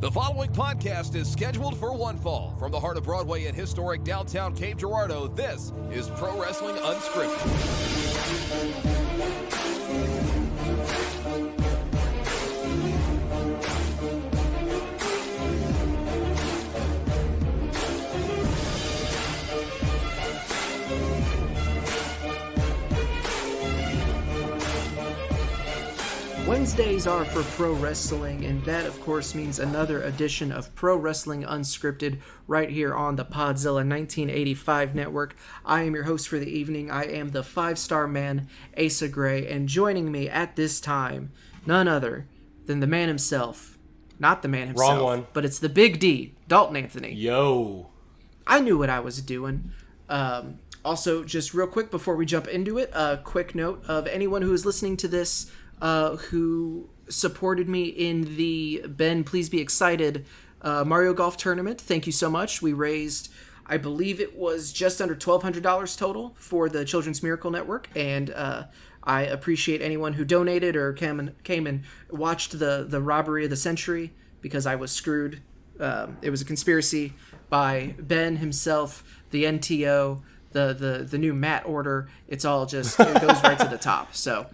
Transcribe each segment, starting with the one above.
The following podcast is scheduled for one fall. From the heart of Broadway and historic downtown Cape Girardeau, this is Pro Wrestling Unscripted. Wednesdays are for pro wrestling, and that, of course, means another edition of Pro Wrestling Unscripted right here on the Podzilla 1985 network. I am your host for the evening. I am the five-star man, Asa Gray, and joining me at this time, none other than the man himself. Not the man himself. Wrong one. But it's the Big D, Dalton Anthony. Yo. I knew what I was doing. Also, just real quick before we jump into it, a quick note of anyone who is listening to this who supported me in the Ben Please Be Excited Mario Golf tournament. Thank you so much. We raised, I believe it was just under $1,200 total for the Children's Miracle Network, and I appreciate anyone who donated or came and watched the robbery of the century, because I was screwed. It was a conspiracy by Ben himself, the NTO, the new Matt order. It's all just, it goes right to the top. So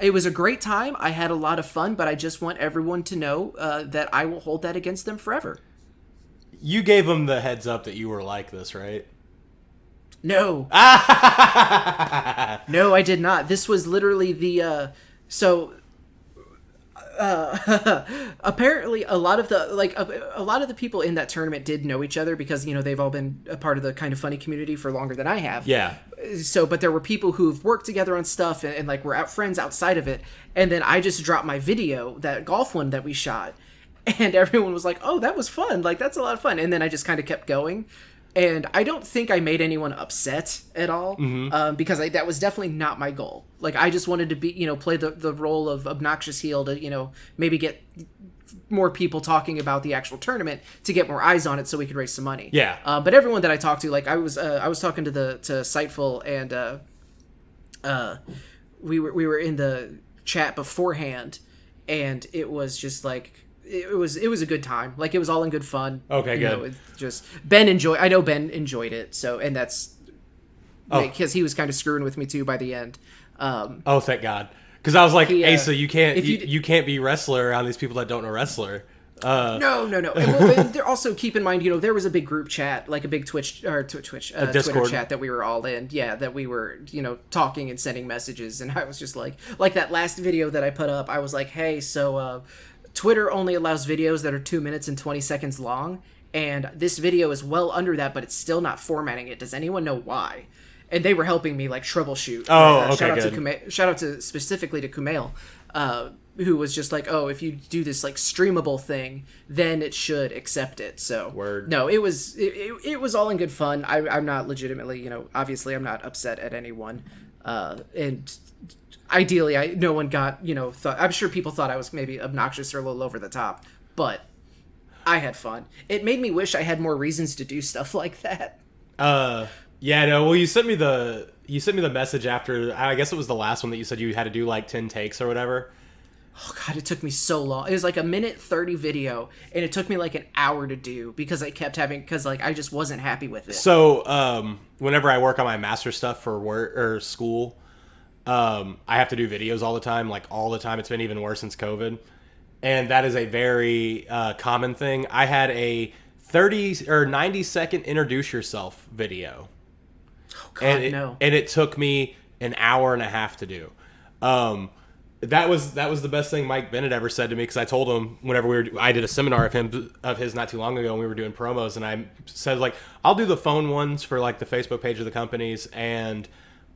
it was a great time. I had a lot of fun, but I just want everyone to know that I will hold that against them forever. You gave them the heads up that you were like this, right? No. No, I did not. This was literally the apparently a lot of the people in that tournament did know each other, because they've all been a part of the Kind of Funny community for longer than I have. Yeah. So, but there were people who've worked together on stuff and like were friends outside of it. And then I just dropped my video, that golf one that we shot, and everyone was like, "Oh, that was fun! Like, that's a lot of fun." And then I just kind of kept going. And I don't think I made anyone upset at all, because that was definitely not my goal. Like, I just wanted to be, play the role of obnoxious heel to, maybe get more people talking about the actual tournament to get more eyes on it so we could raise some money. Yeah. But everyone that I talked to, like, I was talking to Sightful, and we were in the chat beforehand, and it was just like, it was a good time. Like, it was all in good fun. Okay, good. I know Ben enjoyed it. So, and that's because he was kind of screwing with me too by the end. Thank God. Because I was like, Asa, you can't be wrestler around these people that don't know wrestler. No. And they're also, keep in mind, there was a big group chat, like a big Twitter chat that we were all in. Yeah, that we were, talking and sending messages. And I was just like that last video that I put up, I was like, hey, so Twitter only allows videos that are 2 minutes and 20 seconds long. And this video is well under that, but it's still not formatting it. Does anyone know why? And they were helping me, like, troubleshoot. Oh, okay, shout out specifically to Kumail, who was just like, oh, if you do this, like, streamable thing, then it should accept it. So, Word. No, it was all in good fun. I'm not legitimately, obviously I'm not upset at anyone. And ideally, no one got, I'm sure people thought I was maybe obnoxious or a little over the top, but I had fun. It made me wish I had more reasons to do stuff like that. Yeah, no, well, you sent me the message after, I guess it was the last one that you said you had to do like 10 takes or whatever. Oh God, it took me so long. It was like a 1:30 video, and it took me like an hour to do, because I kept because like I just wasn't happy with it. So, whenever I work on my master stuff for work or school, I have to do videos all the time, like all the time. It's been even worse since COVID. And that is a very common thing. I had a 30 or 90 second introduce yourself video. Oh God, no. And it took me an hour and a half to do. That was the best thing Mike Bennett ever said to me, because I told him whenever I did a seminar of his not too long ago, and we were doing promos, and I said, like, I'll do the phone ones for like the Facebook page of the companies, and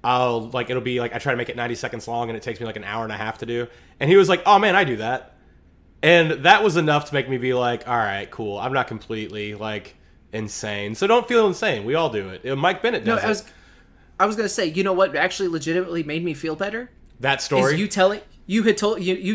it'll be like, I try to make it 90 seconds long, and it takes me like an hour and a half to do. And he was like, oh man, I do that. And that was enough to make me be like, all right, cool. I'm not completely like insane. So don't feel insane. We all do it. Mike Bennett does it. I was going to say, you know what actually legitimately made me feel better? That story? Is you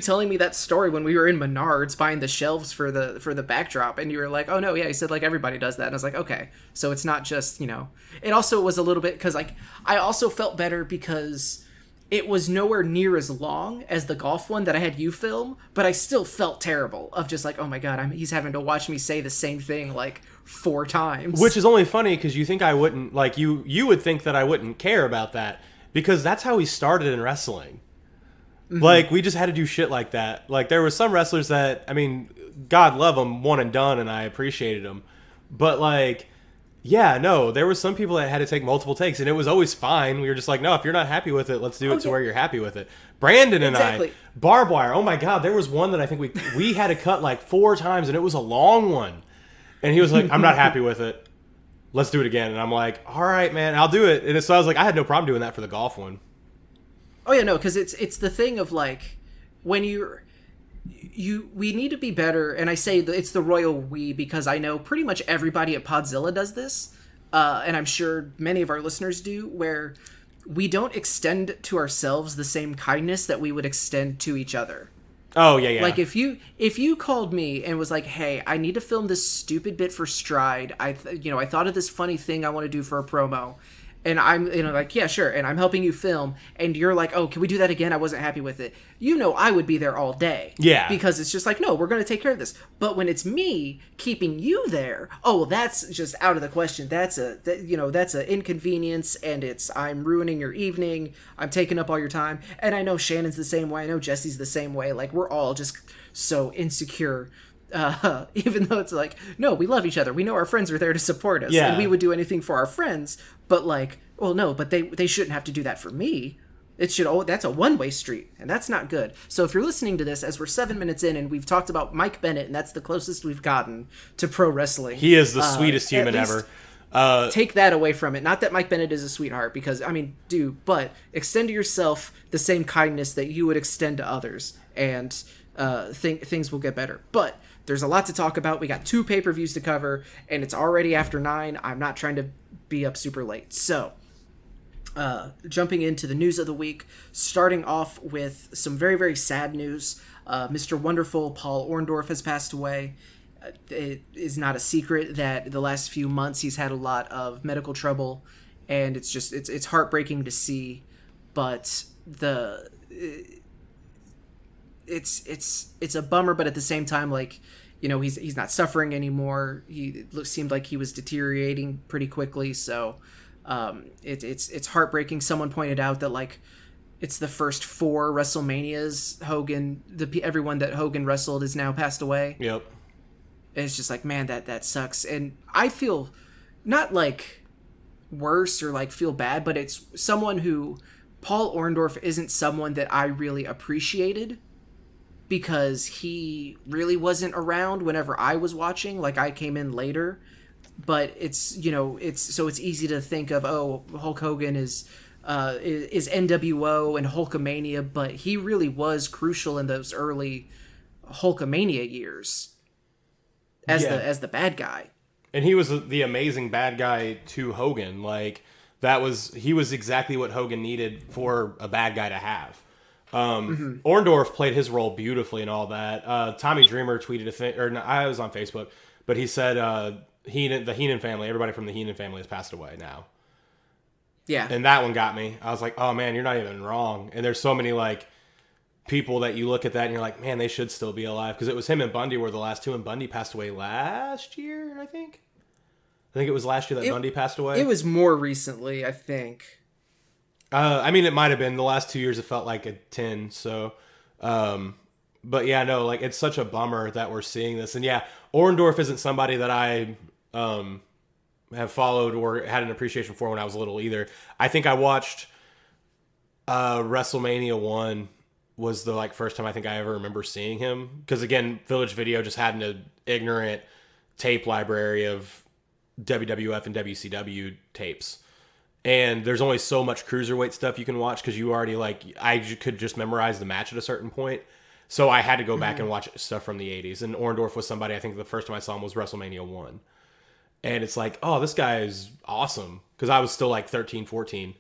telling me that story when we were in Menards buying the shelves for the backdrop, and you were like, oh no, yeah, he said like everybody does that. And I was like, okay. So it's not just, it also was a little bit, because like I also felt better because it was nowhere near as long as the golf one that I had you film, but I still felt terrible of just like, oh my God, he's having to watch me say the same thing like 4 times. Which is only funny because you think I wouldn't, like, you would think that I wouldn't care about that because that's how we started in wrestling. Mm-hmm. Like, we just had to do shit like that. Like, there were some wrestlers that, I mean, God love them, one and done, and I appreciated them. But, like, yeah, no, there were some people that had to take multiple takes, and it was always fine. We were just like, no, if you're not happy with it, let's do it to where you're happy with it. Brandon and I, barbed wire, oh my God, there was one that I think we had to cut like 4 times, and it was a long one. And he was like, I'm not happy with it. Let's do it again. And I'm like, all right, man, I'll do it. And so I was like, I had no problem doing that for the golf one. Oh, yeah, no, because it's the thing of, like, when we need to be better, and I say it's the royal we because I know pretty much everybody at Podzilla does this, and I'm sure many of our listeners do, where we don't extend to ourselves the same kindness that we would extend to each other. Oh, yeah. Like, if you called me and was like, hey, I need to film this stupid bit for Stride, I thought of this funny thing I want to do for a promo, and I'm, like, yeah, sure, and I'm helping you film, and you're like, oh, can we do that again? I wasn't happy with it. I would be there all day. Yeah. Because it's just like, no, we're going to take care of this. But when it's me keeping you there, oh, well, that's just out of the question. That's an inconvenience, and I'm ruining your evening. I'm taking up all your time. And I know Shannon's the same way. I know Jesse's the same way. Like, we're all just so insecure. Even though it's like, no, we love each other. We know our friends are there to support us. Yeah. And we would do anything for our friends. But like, well, no, but they shouldn't have to do that for me. That's a one-way street, and that's not good. So if you're listening to this as we're 7 minutes in and we've talked about Mike Bennett, and that's the closest we've gotten to pro wrestling. He is the sweetest human ever. Take that away from it. Not that Mike Bennett is a sweetheart, because, I mean, but extend to yourself the same kindness that you would extend to others, and things will get better. But there's a lot to talk about. We got 2 pay-per-views to cover, and it's already after 9. I'm not trying to be up super late. So, jumping into the news of the week, starting off with some very, very sad news. Mr. Wonderful Paul Orndorff has passed away. It is not a secret that the last few months he's had a lot of medical trouble, and it's heartbreaking to see, but it's a bummer, but at the same time, like, he's not suffering anymore. Seemed like he was deteriorating pretty quickly, so it's heartbreaking. Someone pointed out that, like, it's the first 4 WrestleManias everyone that Hogan wrestled is now passed away. Yep. It's just like, man, that sucks. And I feel not like worse or like feel bad, but it's someone who Paul Orndorff isn't someone that I really appreciated, because he really wasn't around whenever I was watching. Like, I came in later, but it's easy to think of, oh, Hulk Hogan is NWO and Hulkamania, but he really was crucial in those early Hulkamania years as the bad guy. And he was the amazing bad guy to Hogan. Like, he was exactly what Hogan needed for a bad guy to have. Orndorff played his role beautifully and all that. Tommy Dreamer tweeted a thing, I was on Facebook, but he said the Heenan family, everybody from the Heenan family has passed away now. Yeah. And that one got me. I was like, oh man, you're not even wrong. And there's so many like people that you look at that and you're like, man, they should still be alive. Because it was him and Bundy were the last 2, and Bundy passed away last year, I think. I think it was last year that Bundy passed away. It was more recently, I think. I mean, it might have been the last 2 years. It felt like a 10. So, but yeah, no, like, it's such a bummer that we're seeing this. And yeah, Orndorff isn't somebody that I have followed or had an appreciation for when I was little either. I think I watched WrestleMania 1 was the first time I think I ever remember seeing him. Because again, Village Video just had an ignorant tape library of WWF and WCW tapes. And there's only so much cruiserweight stuff you can watch because you already I could just memorize the match at a certain point. So I had to go back and watch stuff from the 80s. And Orndorff was somebody, I think the first time I saw him was WrestleMania 1. And it's like, oh, this guy is awesome. Because I was still 13, 14.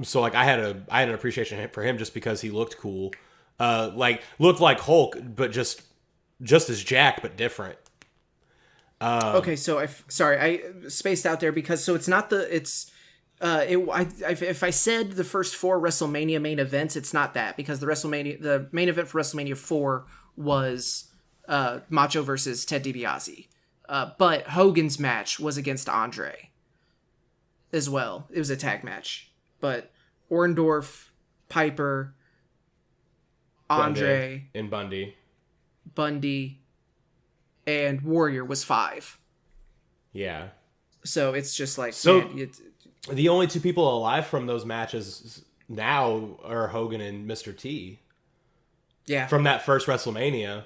So I had an appreciation for him just because he looked cool. Looked like Hulk, but just as Jack, but different. Okay, so I spaced out there because it's not If I said the first 4 WrestleMania main events, it's not that, because the main event for WrestleMania 4 was Macho versus Ted DiBiase. But Hogan's match was against Andre as well. It was a tag match. But Orndorff, Piper, Andre, and Bundy, and Warrior was 5. Yeah. So it's just like, so man, the only 2 people alive from those matches now are Hogan and Mr. T. Yeah. From that first WrestleMania.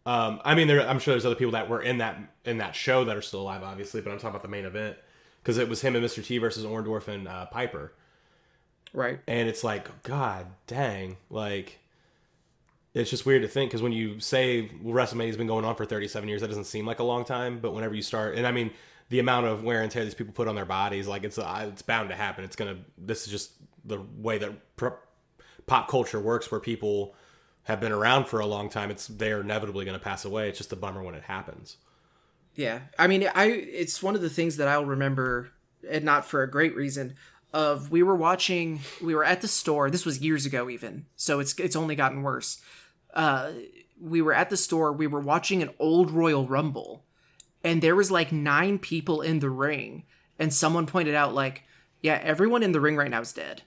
I mean, I'm sure there's other people that were in that show that are still alive, obviously, but I'm talking about the main event because it was him and Mr. T versus Orndorff and Piper. Right. And it's like, God dang, like, it's just weird to think, because when you say WrestleMania's been going on for 37 years, that doesn't seem like a long time, but whenever you start, and I mean, the amount of wear and tear these people put on their bodies, like, it's bound to happen. This is just the way that pop culture works, where people have been around for a long time. They're inevitably going to pass away. It's just a bummer when it happens. Yeah. I mean, it's one of the things that I'll remember, and not for a great reason, we were at the store. This was years ago even, so it's only gotten worse. We were at the store. We were watching an old Royal Rumble, and there was like 9 people in the ring, and someone pointed out, like, yeah, everyone in the ring right now is dead.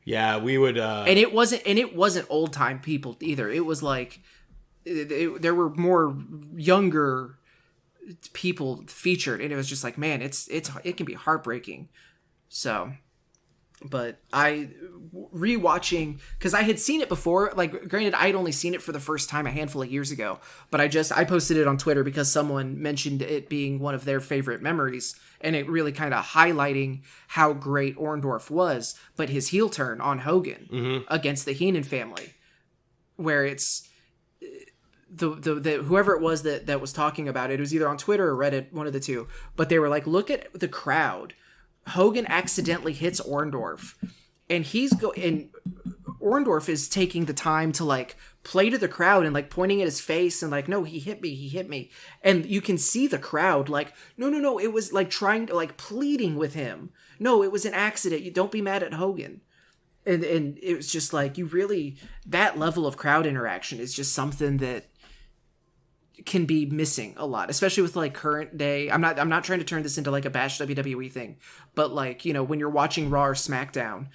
Yeah, we would. And it wasn't old time people either. It was like there were more younger people featured, and it was just like, man, it can be heartbreaking. So, but rewatching, because I had seen it before. Like, granted, I had only seen it for the first time a handful of years ago, but I posted it on Twitter because someone mentioned it being one of their favorite memories, and it really kind of highlighting how great Orndorff was, but his heel turn on Hogan against the Heenan family, where it's the whoever it was that was talking about it was either on Twitter or Reddit, one of the two, but they were like, look at the crowd. Hogan accidentally hits Orndorff, and Orndorff is taking the time to like play to the crowd and like pointing at his face and like, no, he hit me. And you can see the crowd like, no, it was like trying to like pleading with him. No, it was an accident. You don't be mad at Hogan. And it was just like, that level of crowd interaction is just something that can be missing a lot, especially with like current day. I'm not trying to turn this into like a bash WWE thing, but like, when you're watching Raw or SmackDown,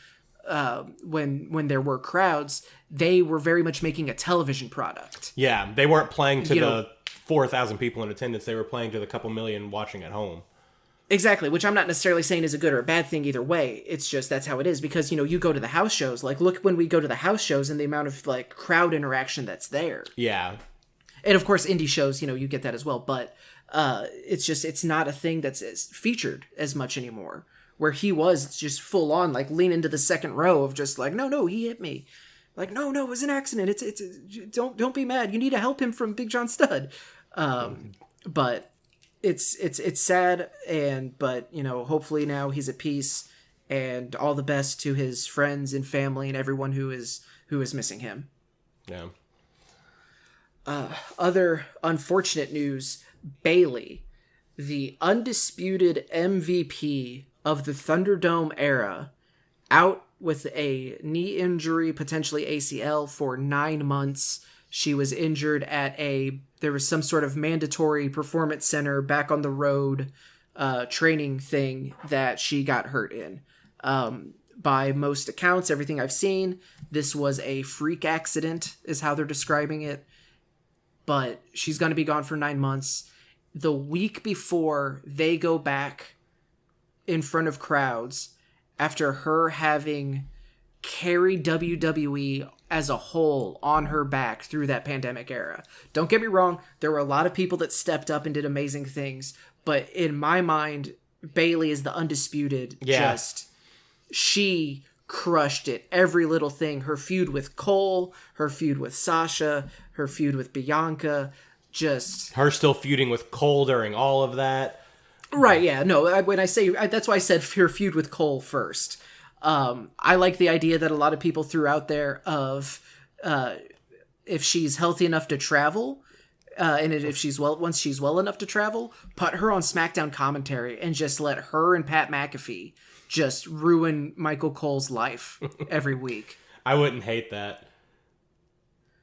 when there were crowds, they were very much making a television product. Yeah, they weren't playing to the 4,000 people in attendance. They were playing to the couple million watching at home. Exactly, which I'm not necessarily saying is a good or a bad thing either way. It's just that's how it is, because you go to the house shows. Like, look when we go to the house shows and the amount of like crowd interaction that's there. Yeah. And of course, indie shows, you get that as well. But it's not a thing that's as featured as much anymore. Where he was just full on, like, lean into the second row of just like, no, he hit me. Like, no, it was an accident. Don't be mad. You need to help him from Big John Studd. But it's sad, but hopefully now he's at peace, and all the best to his friends and family and everyone who is missing him. Yeah. Other unfortunate news, Bayley, the undisputed MVP of the Thunderdome era, out with a knee injury, potentially ACL, for 9 months. She was injured there was some sort of mandatory performance center back on the road training thing that she got hurt in. By most accounts, everything I've seen, this was a freak accident, is how they're describing it. But she's going to be gone for 9 months. The week before they go back in front of crowds, after her having carried WWE as a whole on her back through that pandemic era. Don't get me wrong, there were a lot of people that stepped up and did amazing things, but in my mind, Bayley is the undisputed. Yeah. She crushed it. Every little thing. Her feud with Cole, her feud with Sasha, her feud with Bianca, just... Her still feuding with Cole during all of that. Right, yeah. No, when I say... that's why I said her feud with Cole first. I like the idea that a lot of people threw out there of if she's healthy enough to travel, and if once she's well enough to travel, put her on SmackDown commentary and just let her and Pat McAfee just ruin Michael Cole's life every week. I wouldn't hate that.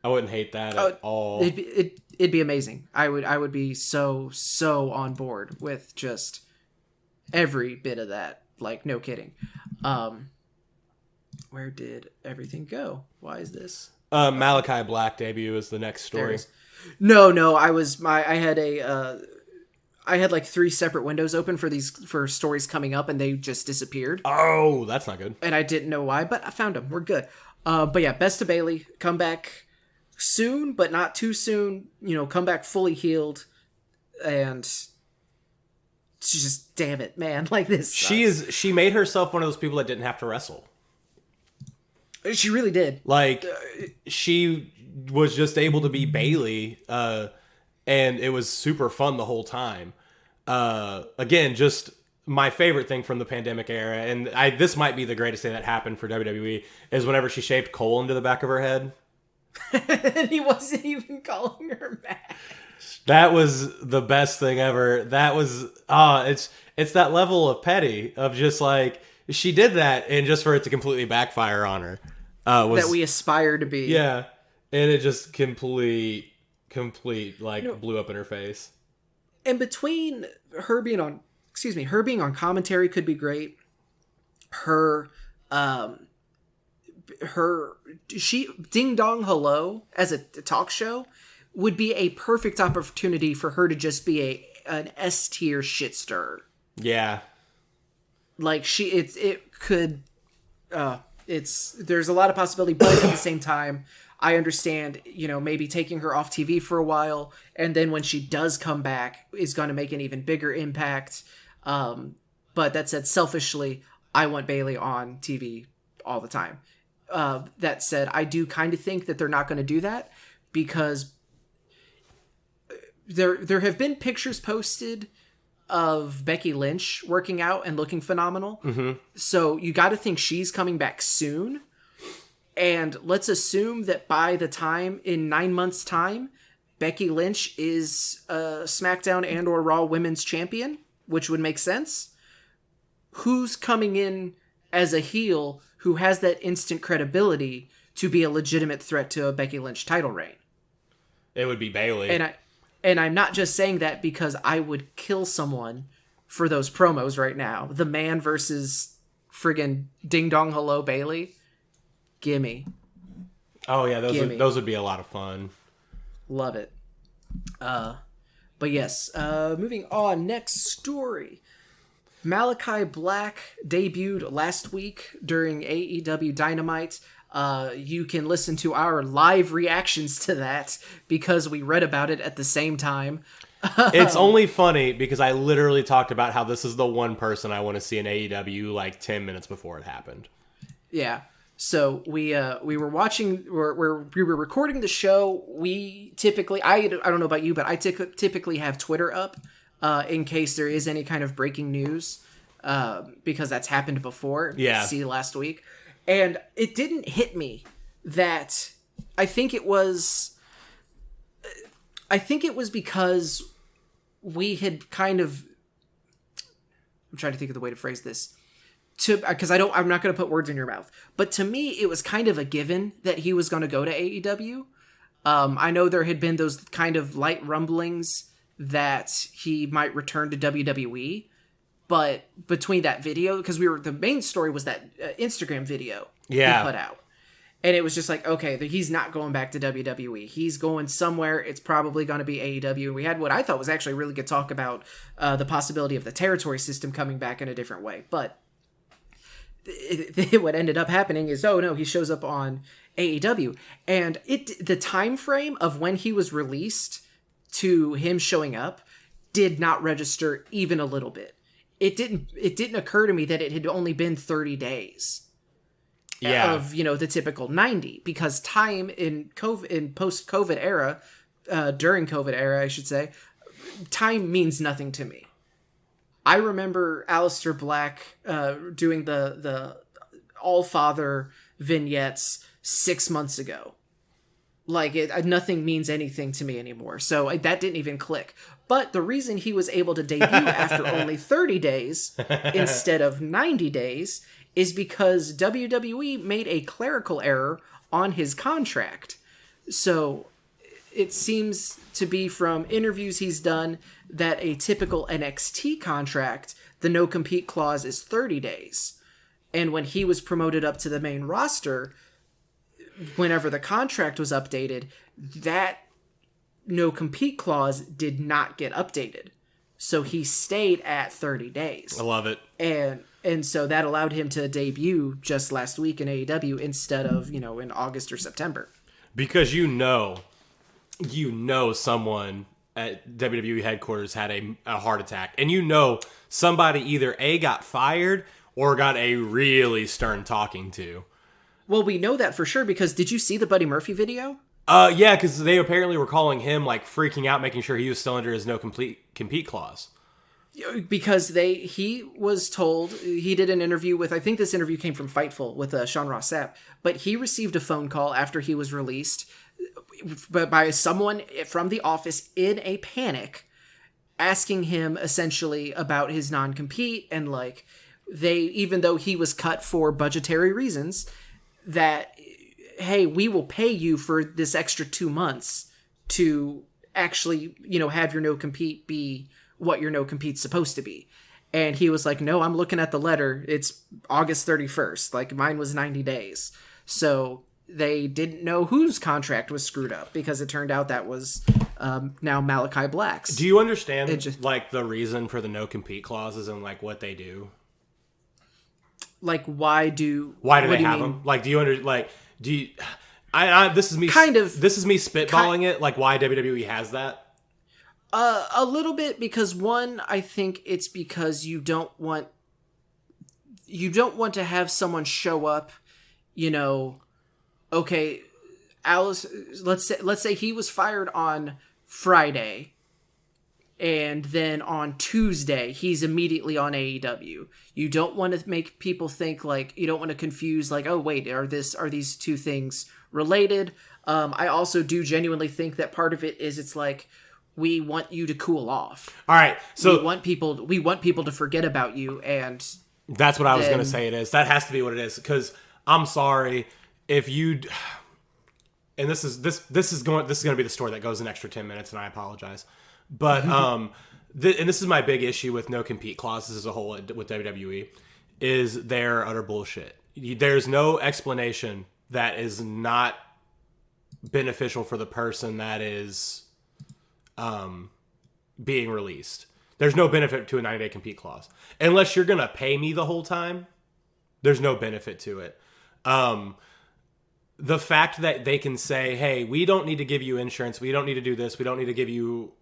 At all. It'd be amazing. I would be so on board with just every bit of that. Like, no kidding. Where did everything go? Why is this? Malakai Black debut is the next story. No, I had like 3 separate windows open for stories coming up, and they just disappeared. Oh, that's not good. And I didn't know why, but I found them. We're good. But yeah, best of Bayley, come back soon, but not too soon. You know, come back fully healed, and just damn it, man, like this. She made herself one of those people that didn't have to wrestle. She really did. Like, she was just able to be Bayley, and it was super fun the whole time. Again, just my favorite thing from the pandemic era, and this might be the greatest thing that happened for WWE, is whenever she shaved Cole into the back of her head. And he wasn't even calling her back. That was the best thing ever. That was, it's that level of petty, of just like, she did that, and just for it to completely backfire on her. That we aspire to be. Yeah. And it just complete, like, blew up in her face. And between her being on commentary could be great. She Ding Dong Hello as a talk show would be a perfect opportunity for her to just be an S tier shit stirrer. Yeah. Like, there's a lot of possibility, but at the same time, I understand, you know, maybe taking her off TV for a while, and then when she does come back, is going to make an even bigger impact. But that said, selfishly, I want Bayley on TV all the time. That said, I do kind of think that they're not going to do that, because there have been pictures posted of Becky Lynch working out and looking phenomenal. Mm-hmm. So you got to think she's coming back soon. And let's assume that by the time, in 9 months' time, Becky Lynch is SmackDown and or Raw Women's Champion, which would make sense. Who's coming in as a heel who has that instant credibility to be a legitimate threat to a Becky Lynch title reign? It would be Bayley. And I'm not just saying that because I would kill someone for those promos right now. The Man versus friggin' Ding Dong Hello Bayley. Gimme. Oh yeah, those would be a lot of fun. Love it. But yes, moving on. Next story. Malakai Black debuted last week during AEW Dynamite. You can listen to our live reactions to that because we read about it at the same time. It's only funny because I literally talked about how this is the one person I want to see in AEW like 10 minutes before it happened. Yeah. So we were watching, we were recording the show. We typically, I don't know about you, but I typically have Twitter up in case there is any kind of breaking news, because that's happened before. Yeah. See last week. And it didn't hit me that I think it was because we had kind of, I'm trying to think of the way to phrase this, because I'm not going to put words in your mouth, but to me, it was kind of a given that he was going to go to AEW. I know there had been those kind of light rumblings that he might return to WWE, but between that video, because the main story was that Instagram video he put out. And it was just like, okay, he's not going back to WWE. He's going somewhere. It's probably going to be AEW. We had what I thought was actually really good talk about the possibility of the territory system coming back in a different way. But what ended up happening is, oh no, he shows up on AEW. And the time frame of when he was released to him showing up did not register even a little bit. It didn't occur to me that it had only been 30 days. Yeah. Of, the typical 90, because time in post-COVID era, during COVID era, I should say, time means nothing to me. I remember Aleister Black doing the All-Father vignettes 6 months ago. Like, nothing means anything to me anymore. So that didn't even click. But the reason he was able to debut after only 30 days instead of 90 days is because WWE made a clerical error on his contract. So it seems to be from interviews he's done that a typical NXT contract, the no-compete clause is 30 days. And when he was promoted up to the main roster, whenever the contract was updated, that no-compete clause did not get updated. So he stayed at 30 days. I love it. And so that allowed him to debut just last week in AEW instead of, in August or September. Because someone at WWE headquarters had a heart attack. And somebody either A, got fired or got a really stern talking to. Well, we know that for sure because did you see the Buddy Murphy video? Yeah, because they apparently were calling him, like, freaking out, making sure he was still under his compete clause. Because he was told, he did an interview with, I think this interview came from Fightful with Sean Ross Sapp, but he received a phone call after he was released by someone from the office in a panic asking him essentially about his non-compete and, like, even though he was cut for budgetary reasons, that, hey, we will pay you for this extra 2 months to actually, have your no-compete be what your no-compete's supposed to be. And he was like, no, I'm looking at the letter. It's August 31st. Like, mine was 90 days. So they didn't know whose contract was screwed up because it turned out that was now Malakai Black's. Do you understand, the reason for the no-compete clauses and, like, what they do? Like, why do they have them? Like, this is me spitballing it. Like, why WWE has that? A little bit because one, I think it's because you don't want to have someone show up, okay, Alice, let's say he was fired on Friday and then on Tuesday he's immediately on AEW. You don't want to make people think, like, you don't want to confuse, like, oh wait, are these two things related? I also do genuinely think that part of it is it's like, we want you to cool off. All right, so we want people to forget about you, and that's what I was going to say. It is that has to be what it is. Because I'm sorry if you, and this is going to be the story that goes an extra 10 minutes, and I apologize. But and this is my big issue with no compete clauses as a whole with WWE is they're utter bullshit. There's no explanation that is not beneficial for the person that is being released. There's no benefit to a 90-day compete clause. Unless you're going to pay me the whole time, there's no benefit to it. The fact that they can say, hey, we don't need to give you insurance, we don't need to do this, we don't need to give you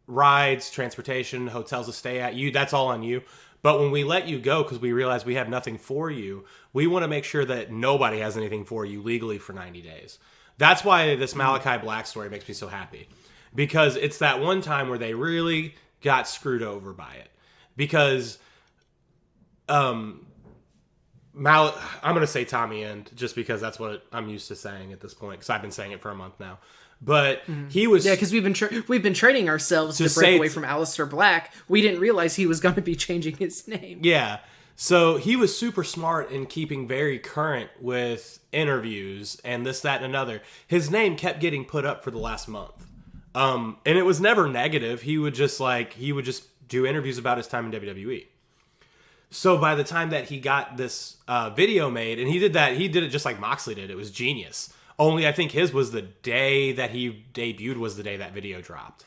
rides, transportation, hotels to stay at, that's all on you. But when we let you go because we realize we have nothing for you, we want to make sure that nobody has anything for you legally for 90 days. That's why this Malakai Black story makes me so happy. Because it's that one time where they really got screwed over by it. Because I'm going to say Tommy End just because that's what I'm used to saying at this point, because I've been saying it for a month now. But he was... Yeah, because we've been training ourselves to break away from Aleister Black. We didn't realize he was going to be changing his name. Yeah. So he was super smart in keeping very current with interviews and this, that, and another. His name kept getting put up for the last month. And it was never negative. He would just do interviews about his time in WWE. So by the time that he got this video made, and he did it just like Moxley did. It was genius. Only I think his was the day that he debuted was the day that video dropped.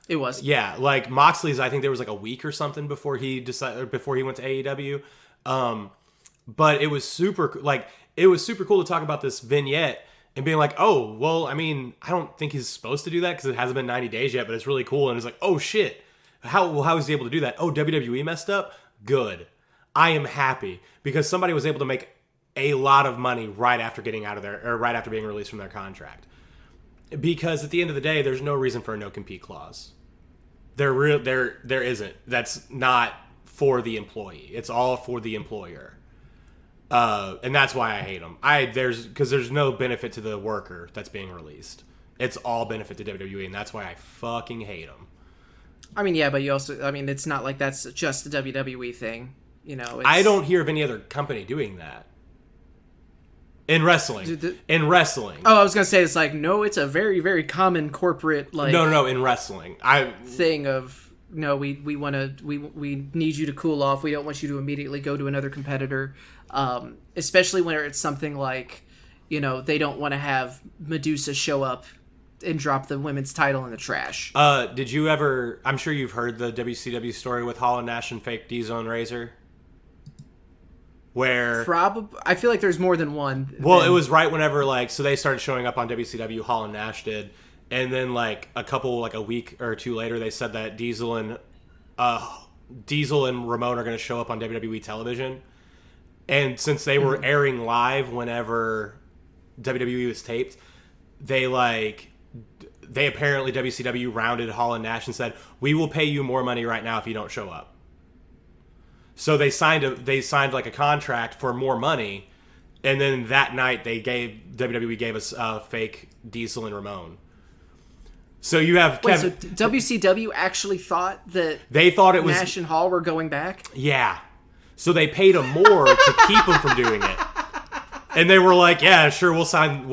It was. Yeah, like Moxley's, I think there was like a week or something before he went to AEW. But it was super cool to talk about this vignette and being like, oh, well, I mean, I don't think he's supposed to do that because it hasn't been 90 days yet, but it's really cool. And it's like, oh shit, how is he able to do that? Oh, WWE messed up? Good. I am happy because somebody was able to make a lot of money right after getting out of there, or right after being released from their contract. Because at the end of the day, there's no reason for a no-compete clause. There isn't. That's not for the employee. It's all for the employer. And that's why I hate them. Because there's no benefit to the worker that's being released. It's all benefit to WWE, and that's why I fucking hate them. I mean, yeah, but you also, I mean, it's not like that's just a WWE thing. You know, I don't hear of any other company doing that. In wrestling. In wrestling. Oh, I was going to say, it's like, no, it's a very, very common corporate, like... No, in wrestling. Thing of, no, we need you to cool off. We don't want you to immediately go to another competitor. Especially when it's something like, you know, they don't want to have Medusa show up and drop the women's title in the trash. Did you ever... I'm sure you've heard the WCW story with Hall and Nash and fake D-Zone Razor. Where... I feel like there's more than one. Well, it was right whenever, like... So they started showing up on WCW, Hall and Nash did. And then, like, a week or two later, they said that Diesel and Ramon are going to show up on WWE television. And since they were airing live whenever WWE was taped, they apparently WCW rounded Hall and Nash and said, "We will pay you more money right now if you don't show up." So they signed like a contract for more money, and then that night WWE gave us fake Diesel and Ramon. So you have so WCW actually thought that they thought it was Nash and Hall were going back? Yeah. So they paid them more to keep them from doing it. And they were like, "Yeah, sure, we'll sign.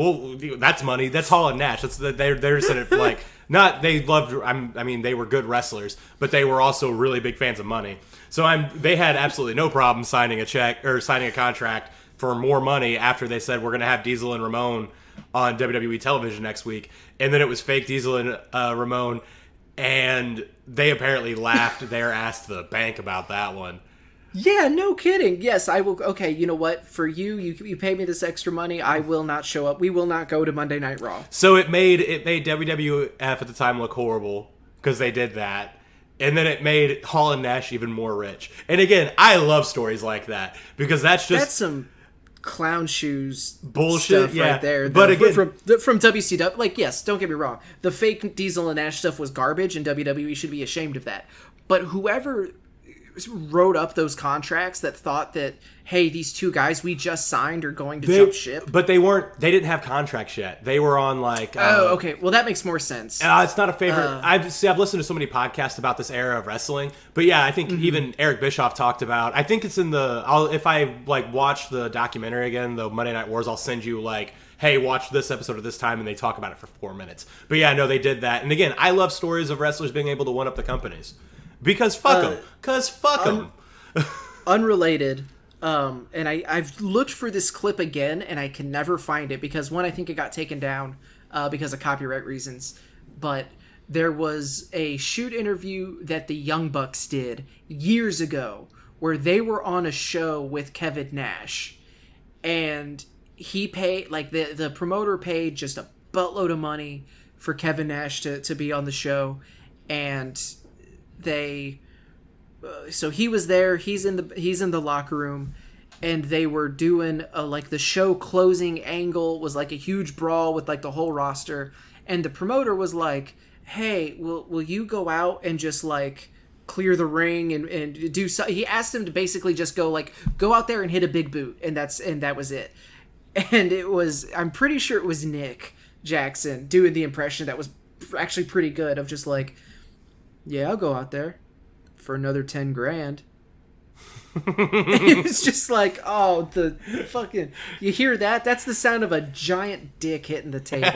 That's money. That's Hall and Nash. They're saying it like not they loved. I mean, they were good wrestlers, but they were also really big fans of money. So they had absolutely no problem signing a check or signing a contract for more money after they said we're going to have Diesel and Ramon on WWE television next week, and then it was fake Diesel and Ramon, and they apparently laughed their ass to the bank about that one. Yeah, no kidding. Yes, I will. Okay, you know what? For you pay me this extra money. I will not show up. We will not go to Monday Night Raw. So it made WWF at the time look horrible because they did that, and then it made Hall and Nash even more rich. And again, I love stories like that because that's some clown shoes bullshit stuff right there. But again, from WCW, like, yes, don't get me wrong. The fake Diesel and Nash stuff was garbage, and WWE should be ashamed of that. But whoever wrote up those contracts that thought that, hey, these two guys we just signed are going to jump ship. But they didn't have contracts yet. They were on like... okay. Well, that makes more sense. It's not a favorite. I've listened to so many podcasts about this era of wrestling. But yeah, I think even Eric Bischoff talked about... I think it's in if I like watch the documentary again, the Monday Night Wars, I'll send you like, hey, watch this episode at this time, and they talk about it for 4 minutes. But yeah, no, they did that. And again, I love stories of wrestlers being able to one-up the companies. Because fuck them. Because fuck them. Unrelated. And I've looked for this clip again, and I can never find it because, one, I think it got taken down because of copyright reasons. But there was a shoot interview that the Young Bucks did years ago where they were on a show with Kevin Nash. And he paid, like, the promoter paid just a buttload of money for Kevin Nash to be on the show. And so he was there, he's in the locker room, and they were doing like the show closing angle was like a huge brawl with like the whole roster, and the promoter was like, hey, will you go out and just like clear the ring and do so. He asked him to basically just go out there and hit a big boot, and that was it. And I'm pretty sure it was Nick Jackson doing the impression that was actually pretty good of just like, yeah, I'll go out there for another 10 grand. It was just like, oh, the fucking, you hear that? That's the sound of a giant dick hitting the table.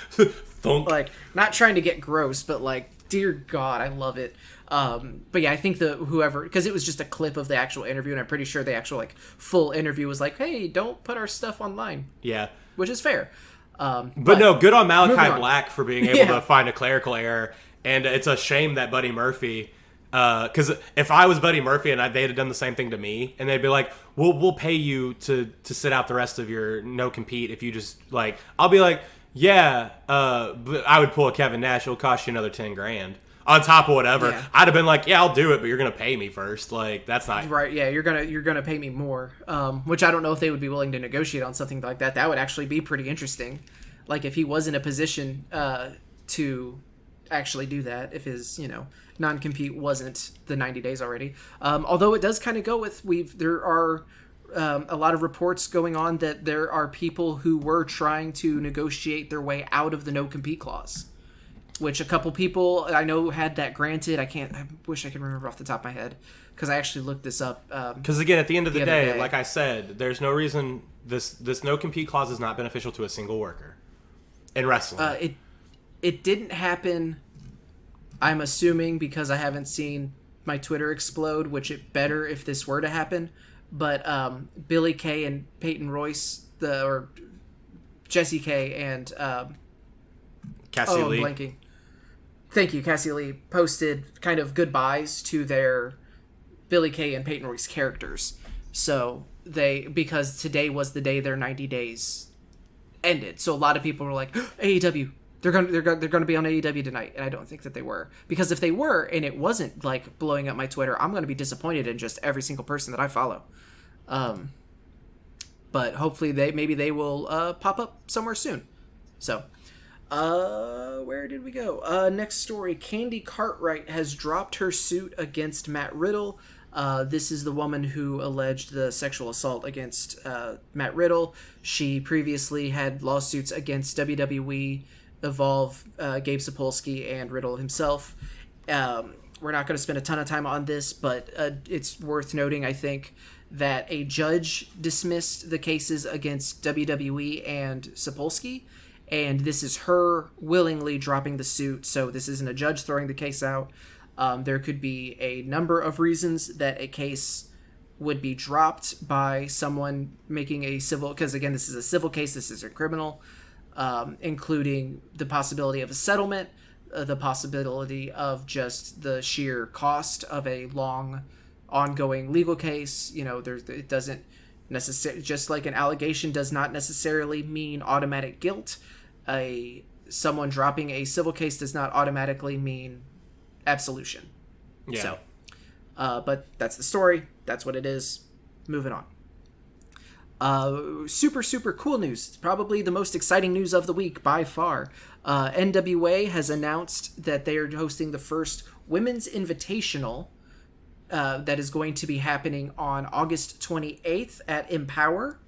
Thunk. Like, not trying to get gross, but like, dear God, I love it. But yeah, I think because it was just a clip of the actual interview, and I'm pretty sure the actual like full interview was like, hey, don't put our stuff online. Yeah. Which is fair. But no, good on Malakai Black for being able to find a clerical error. And it's a shame that Buddy Murphy, because if I was Buddy Murphy and they had done the same thing to me, and they'd be like, we'll pay you to sit out the rest of your no compete if you just like, I'll be like, yeah, but I would pull a Kevin Nash. It'll cost you another 10 grand on top of whatever. Yeah. I'd have been like, yeah, I'll do it, but you're gonna pay me first. Like, that's not right. Yeah, you're gonna pay me more. Which I don't know if they would be willing to negotiate on something like that. That would actually be pretty interesting. Like if he was in a position to actually do that, if his non-compete wasn't the 90 days already. Although it does kind of go with there are a lot of reports going on that there are people who were trying to negotiate their way out of the no-compete clause, which a couple people I know had that granted. I wish I could remember off the top of my head, because I actually looked this up. Because again, at the end of the day, like I said, there's no reason this no-compete clause is not beneficial to a single worker in wrestling. It didn't happen, I'm assuming, because I haven't seen my Twitter explode, which it better if this were to happen. But Billy Kay and Peyton Royce, or Jessie Kay and Cassie Lee. I'm blanking. Thank you, Cassie Lee posted kind of goodbyes to their Billy Kay and Peyton Royce characters. So because today was the day their 90 days ended. So a lot of people were like, AEW. They're gonna be on AEW tonight, and I don't think that they were, because if they were and it wasn't like blowing up my Twitter, I'm gonna be disappointed in just every single person that I follow. But hopefully maybe they will pop up somewhere soon. So, where did we go? Next story: Candy Cartwright has dropped her suit against Matt Riddle. This is the woman who alleged the sexual assault against Matt Riddle. She previously had lawsuits against WWE, Evolve, Gabe Sapolsky, and Riddle himself. We're not going to spend a ton of time on this, but it's worth noting, I think, that a judge dismissed the cases against WWE and Sapolsky, and this is her willingly dropping the suit, so this isn't a judge throwing the case out. There could be a number of reasons that a case would be dropped by someone making a civil, because again, this is a civil case, this isn't criminal. Including the possibility of a settlement, the possibility of just the sheer cost of a long, ongoing legal case. It doesn't necessarily, just like an allegation does not necessarily mean automatic guilt. Someone dropping a civil case does not automatically mean absolution. Yeah. So, but that's the story. That's what it is. Moving on. Super cool news. Probably the most exciting news of the week by far. NWA has announced that they are hosting the first Women's Invitational that is going to be happening on August 28th at Empower.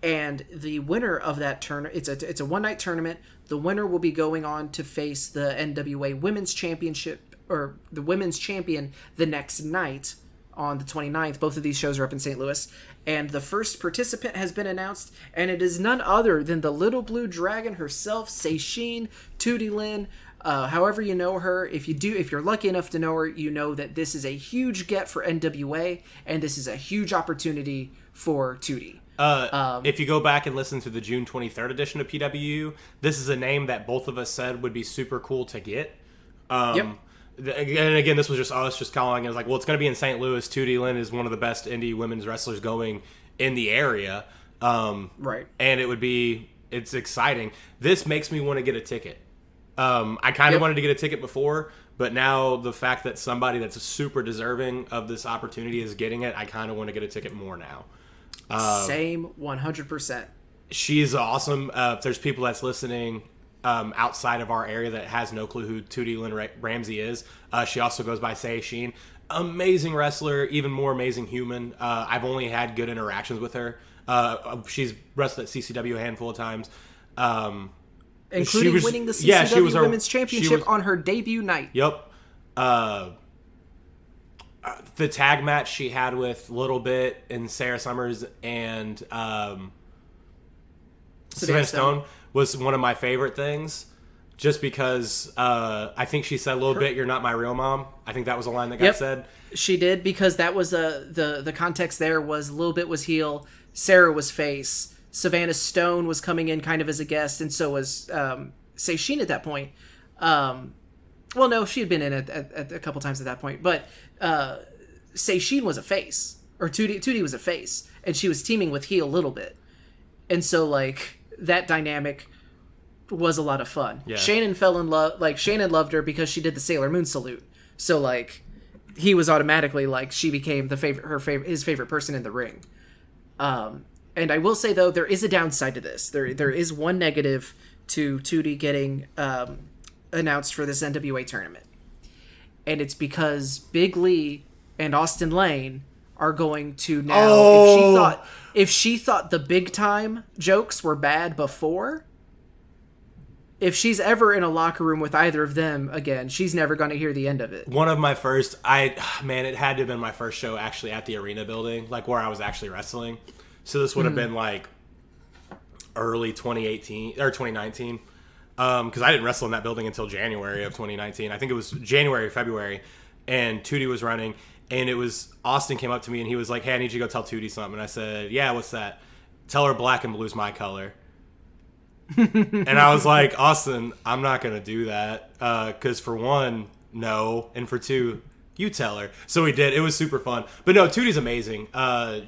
And the winner of that tournament, it's a one-night tournament. The winner will be going on to face the NWA Women's Championship, or the Women's Champion, the next night on the 29th. Both of these shows are up in St. Louis. And the first participant has been announced, and it is none other than the Little Blue Dragon herself, Seishin Tootie Lynn. However you know her, if you're lucky enough to know her, you know that this is a huge get for NWA, and this is a huge opportunity for Tootie. If you go back and listen to the June 23rd edition of PWU, this is a name that both of us said would be super cool to get. Yep. And again, this was just us just calling. I was like, well, it's going to be in St. Louis. Tootie Lynn is one of the best indie women's wrestlers going in the area. Right. And it's exciting. This makes me want to get a ticket. I kind of wanted to get a ticket before, but now the fact that somebody that's super deserving of this opportunity is getting it, I kind of want to get a ticket more now. Same, 100%. She's awesome. If there's people that's listening outside of our area that has no clue who Tootie Lynn Ramsey is, she also goes by Seishin. Amazing wrestler, even more amazing human. I've only had good interactions with her. She's wrestled at CCW a handful of times. Including winning the CCW Women's Championship on her debut night. Yep. The tag match she had with Little Bit and Sarah Summers and Savannah Stone was one of my favorite things, just because I think she said, "Little Bit, you're not my real mom." I think that was a line that got said. She did, because that was the context there was Little Bit was heel, Sarah was face, Savannah Stone was coming in kind of as a guest, and so was Seishin at that point. Well, no, she had been in it at a couple times at that point, but Seishin was a face, or Tootie was a face, and she was teaming with heel Little Bit, and so like that dynamic was a lot of fun. Yeah. Shannon fell in love, like Shannon loved her because she did the Sailor Moon salute, so like he was automatically like she became his favorite person in the ring. And I will say though, there is a downside to this. There is one negative to Tootie getting announced for this NWA tournament. And it's because Big Lee and Austin Lane are going to now. If she thought the big time jokes were bad before, if she's ever in a locker room with either of them again, she's never going to hear the end of it. One of my first, it had to have been my first show actually at the arena building, like where I was actually wrestling. So this would have been like early 2018 or 2019. Because I didn't wrestle in that building until January of 2019. I think it was January or February, and Tootie was running, and it was Austin came up to me and he was like, "Hey, I need you to go tell Tootie something." And I said, "Yeah, what's that?" "Tell her black and blue's my color." And I was like, "Austin, I'm not gonna do that because for one, no, and for two, you tell her." So we did. It was super fun. But no, Tootie's amazing.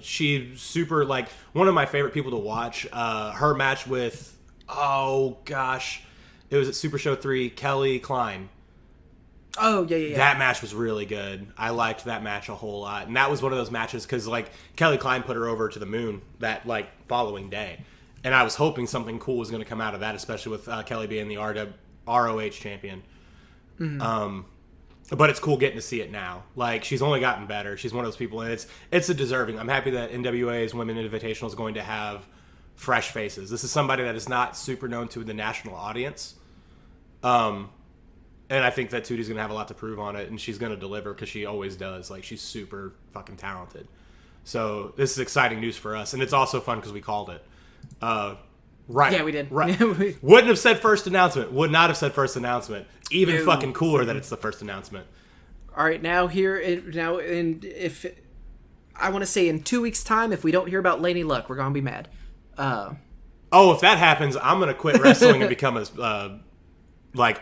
She's super, like, one of my favorite people to watch. Her match with, oh gosh, it was at Super Show 3, Kelly Klein. Oh, yeah. That match was really good. I liked that match a whole lot. And that was one of those matches because, like, Kelly Klein put her over to the moon that, like, following day. And I was hoping something cool was going to come out of that, especially with Kelly being the ROH champion. Mm-hmm. But it's cool getting to see it now. Like, she's only gotten better. She's one of those people, and it's a deserving. I'm happy that NWA's Women Invitational is going to have fresh faces. This is somebody that is not super known to the national audience. And I think that Tootie's going to have a lot to prove on it, and she's going to deliver because she always does. Like, she's super fucking talented. So this is exciting news for us, and it's also fun because we called it. Right. Yeah, we did. Right. Wouldn't have said first announcement. Would not have said first announcement. Even fucking cooler that it's the first announcement. All right, if I want to say in 2 weeks' time, if we don't hear about Lady Luck, we're gonna be mad. If that happens, I'm gonna quit wrestling and become a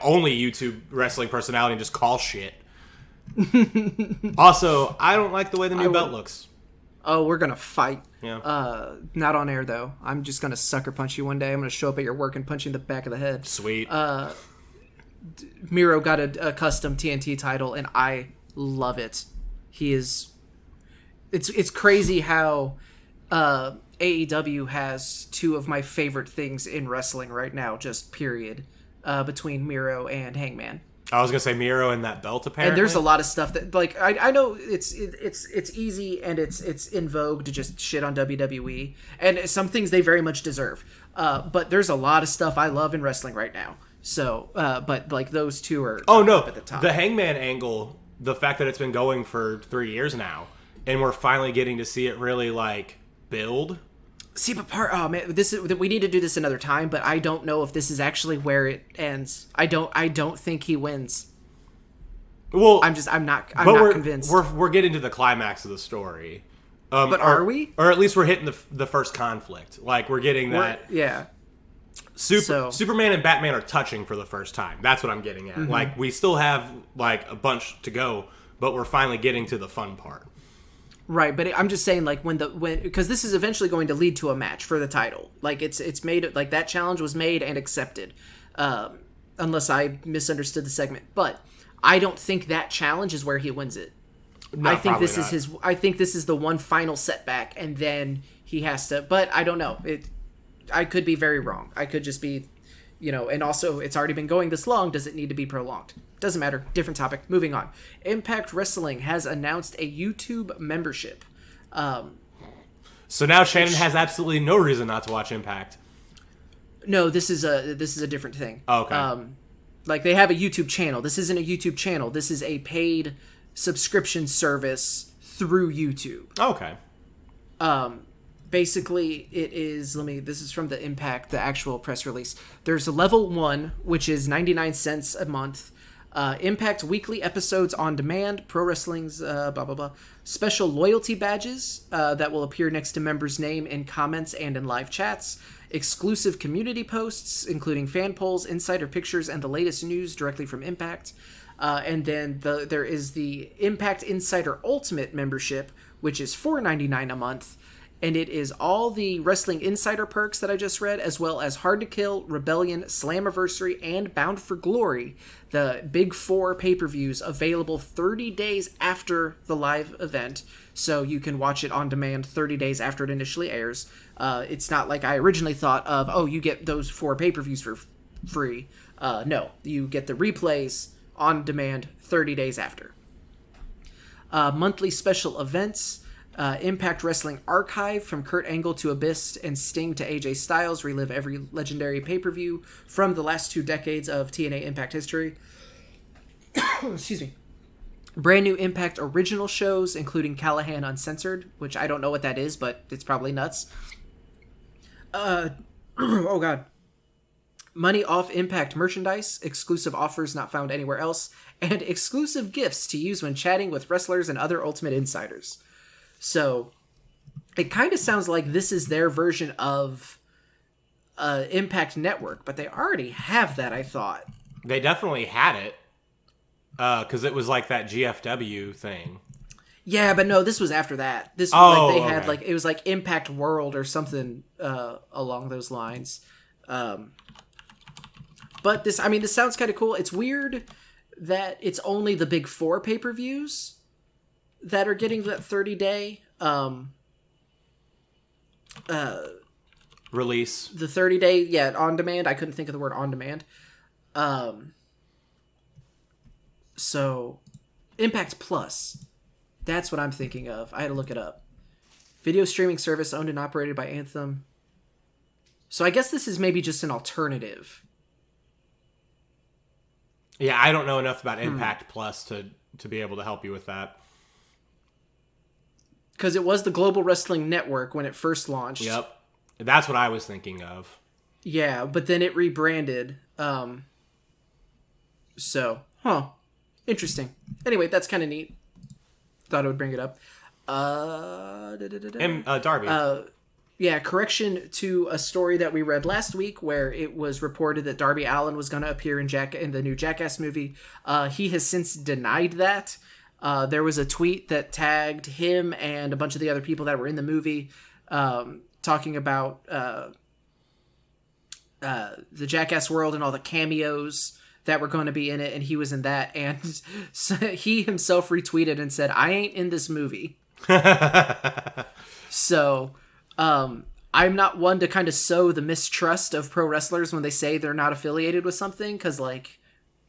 only YouTube wrestling personality and just call shit. Also, I don't like the way the new belt looks. Oh, we're gonna fight. Yeah. Not on air though. I'm just gonna sucker punch you one day. I'm gonna show up at your work and punch you in the back of the head. Sweet. Miro got a custom TNT title, and I love it. He is. It's crazy how AEW has two of my favorite things in wrestling right now. Just period. Between Miro and Hangman. I was gonna say Miro and that belt apparently. And there's a lot of stuff that, like, I know it's easy and it's in vogue to just shit on WWE, and some things they very much deserve. But there's a lot of stuff I love in wrestling right now. So, but like those two are up at the top. The Hangman angle, the fact that it's been going for 3 years now, and we're finally getting to see it really like build. See, but we need to do this another time, but I don't know if this is actually where it ends. I don't think he wins. Well, I'm not convinced. We're getting to the climax of the story. But are we? Or at least we're hitting the first conflict. Like, we're getting that. Yeah. Superman and Batman are touching for the first time. That's what I'm getting at. Mm-hmm. Like, we still have like a bunch to go, but we're finally getting to the fun part. Right, but I'm just saying, like, when because this is eventually going to lead to a match for the title. Like, it's made, like, that challenge was made and accepted, unless I misunderstood the segment. But I don't think that challenge is where he wins it. No, I think this is I think this is the one final setback, and then he has to. But I don't know. I could be very wrong. I could just be, and also it's already been going this long. Does it need to be prolonged? Doesn't matter. Different topic. Moving on. Impact Wrestling has announced a YouTube membership. So now Shannon has absolutely no reason not to watch Impact. No, this is a different thing. Oh, okay. Like, they have a YouTube channel. This isn't a YouTube channel. This is a paid subscription service through YouTube. Okay. Basically, it is. This is from the Impact, the actual press release. There's a level 1, which is 99 cents a month. Impact weekly episodes on demand, pro wrestling's blah blah blah, special loyalty badges that will appear next to members' name in comments and in live chats, exclusive community posts including fan polls, insider pictures, and the latest news directly from Impact. And then there is the Impact Insider Ultimate membership, which is $4.99 a month. And it is all the Wrestling Insider perks that I just read, as well as Hard to Kill, Rebellion, Slammiversary, and Bound for Glory, the big 4 pay-per-views available 30 days after the live event. So you can watch it on demand 30 days after it initially airs. It's not like I originally thought of, you get those 4 pay-per-views for free. No, you get the replays on demand 30 days after. Monthly special events. Impact Wrestling Archive, from Kurt Angle to Abyss and Sting to AJ Styles, relive every legendary pay-per-view from the last 2 decades of TNA Impact history. Excuse me. Brand new Impact original shows, including Callahan Uncensored, which I don't know what that is, but it's probably nuts. Oh god. Money off Impact merchandise, exclusive offers not found anywhere else, and exclusive gifts to use when chatting with wrestlers and other Ultimate Insiders. So, it kind of sounds like this is their version of Impact Network, but they already have that, I thought. They definitely had it, because it was like that GFW thing. Yeah, but no, this was after that. This had like it was like Impact World or something along those lines. But this sounds kind of cool. It's weird that it's only the big 4 pay-per-views that are getting that 30-day release. The 30-day, on demand. I couldn't think of the word on demand. So Impact Plus. That's what I'm thinking of. I had to look it up. Video streaming service owned and operated by Anthem. So I guess this is maybe just an alternative. Yeah, I don't know enough about Impact Plus to be able to help you with that. Because it was the Global Wrestling Network when it first launched. Yep. That's what I was thinking of. Yeah, but then it rebranded. Interesting. Anyway, that's kind of neat. Thought I would bring it up. Darby. Correction to a story that we read last week where it was reported that Darby Allin was going to appear in the new Jackass movie. He has since denied that. There was a tweet that tagged him and a bunch of the other people that were in the movie talking about the Jackass world and all the cameos that were going to be in it, and he was in that. And so he himself retweeted and said, "I ain't in this movie." So... I'm not one to kind of sow the mistrust of pro wrestlers when they say they're not affiliated with something, because, like,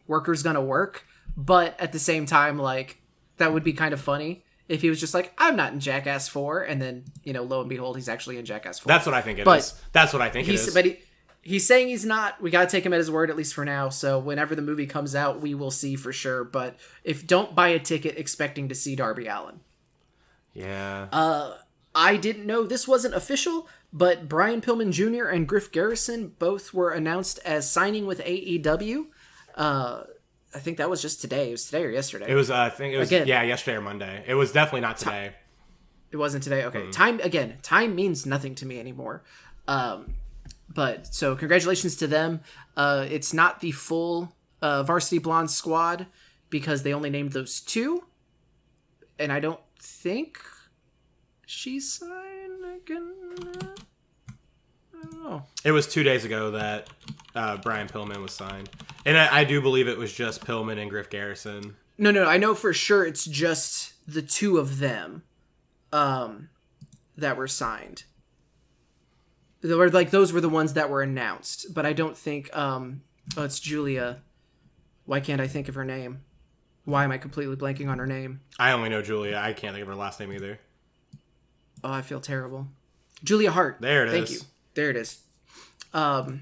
worker's gonna work. But at the same time, like, that would be kind of funny if he was just like, I'm not in Jackass 4, and then, lo and behold, he's actually in Jackass 4. That's what I think it is. That's what I think it is. But he's saying he's not. We gotta take him at his word, at least for now. So whenever the movie comes out, we will see for sure. But don't buy a ticket expecting to see Darby Allin. Yeah. I didn't know this wasn't official, but Brian Pillman Jr. and Griff Garrison both were announced as signing with AEW. I think that was just today. It was today or yesterday. It was, yesterday or Monday. It was definitely not today. It wasn't today? Okay. Time means nothing to me anymore. But, so congratulations to them. It's not the full Varsity Blonde squad because they only named those 2. And I don't think... she's signed again. I don't know. It was 2 days ago that Brian Pillman was signed. And I do believe it was just Pillman and Griff Garrison. No, I know for sure it's just the 2 of them that were signed. Those were the ones that were announced. But I don't think... it's Julia. Why can't I think of her name? Why am I completely blanking on her name? I only know Julia. I can't think of her last name either. Oh, I feel terrible. Julia Hart. There it is. Thank you. There it is. God,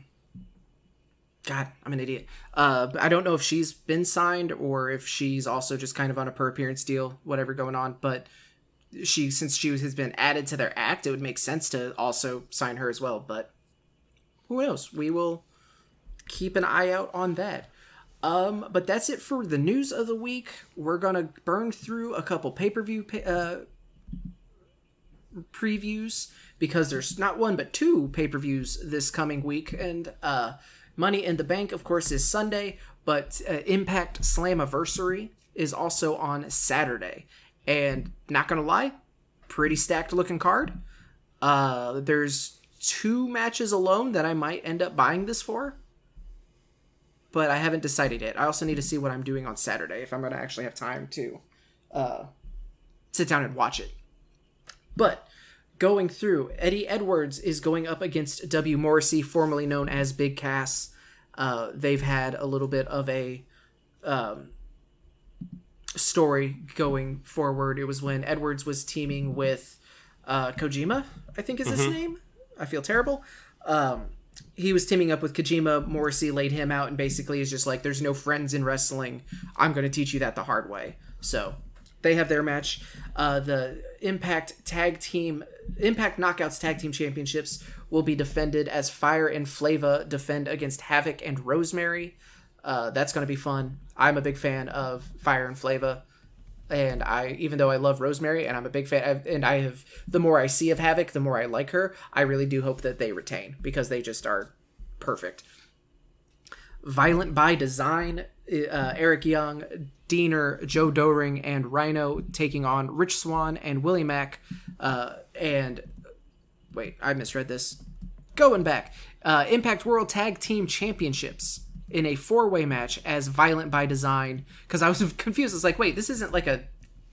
I'm an idiot. But I don't know if she's been signed or if she's also just kind of on a per appearance deal, whatever going on. But since she has been added to their act, it would make sense to also sign her as well. But who knows? We will keep an eye out on that. But that's it for the news of the week. We're going to burn through a couple pay-per-view previews because there's not one but 2 pay-per-views this coming week, and Money in the Bank, of course, is Sunday, but Impact Slammiversary is also on Saturday. And not gonna lie, pretty stacked looking card. There's 2 matches alone that I might end up buying this for, but I haven't decided yet. I also need to see what I'm doing on Saturday if I'm gonna actually have time to sit down and watch it. But going through, Eddie Edwards is going up against W. Morrissey, formerly known as Big Cass. They've had a little bit of a story going forward. It was when Edwards was teaming with Kojima, I think is his name. I feel terrible. He was teaming up with Kojima. Morrissey laid him out and basically is just like, there's no friends in wrestling. I'm going to teach you that the hard way. So they have their match. The Impact Knockouts Tag Team Championships will be defended as Fire and Flava defend against Havoc and Rosemary. That's going to be fun. I'm a big fan of Fire and Flava. And even though I love Rosemary and I'm a big fan, the more I see of Havoc, the more I like her. I really do hope that they retain because they just are perfect. Violent by Design, Eric Young, Diener, Joe Doring, and Rhino taking on Rich Swann and Willie Mack. And wait, I misread this. Going back, Impact World Tag Team Championships in a 4-way match as Violent by Design, because I was confused. It's like, wait, this isn't like a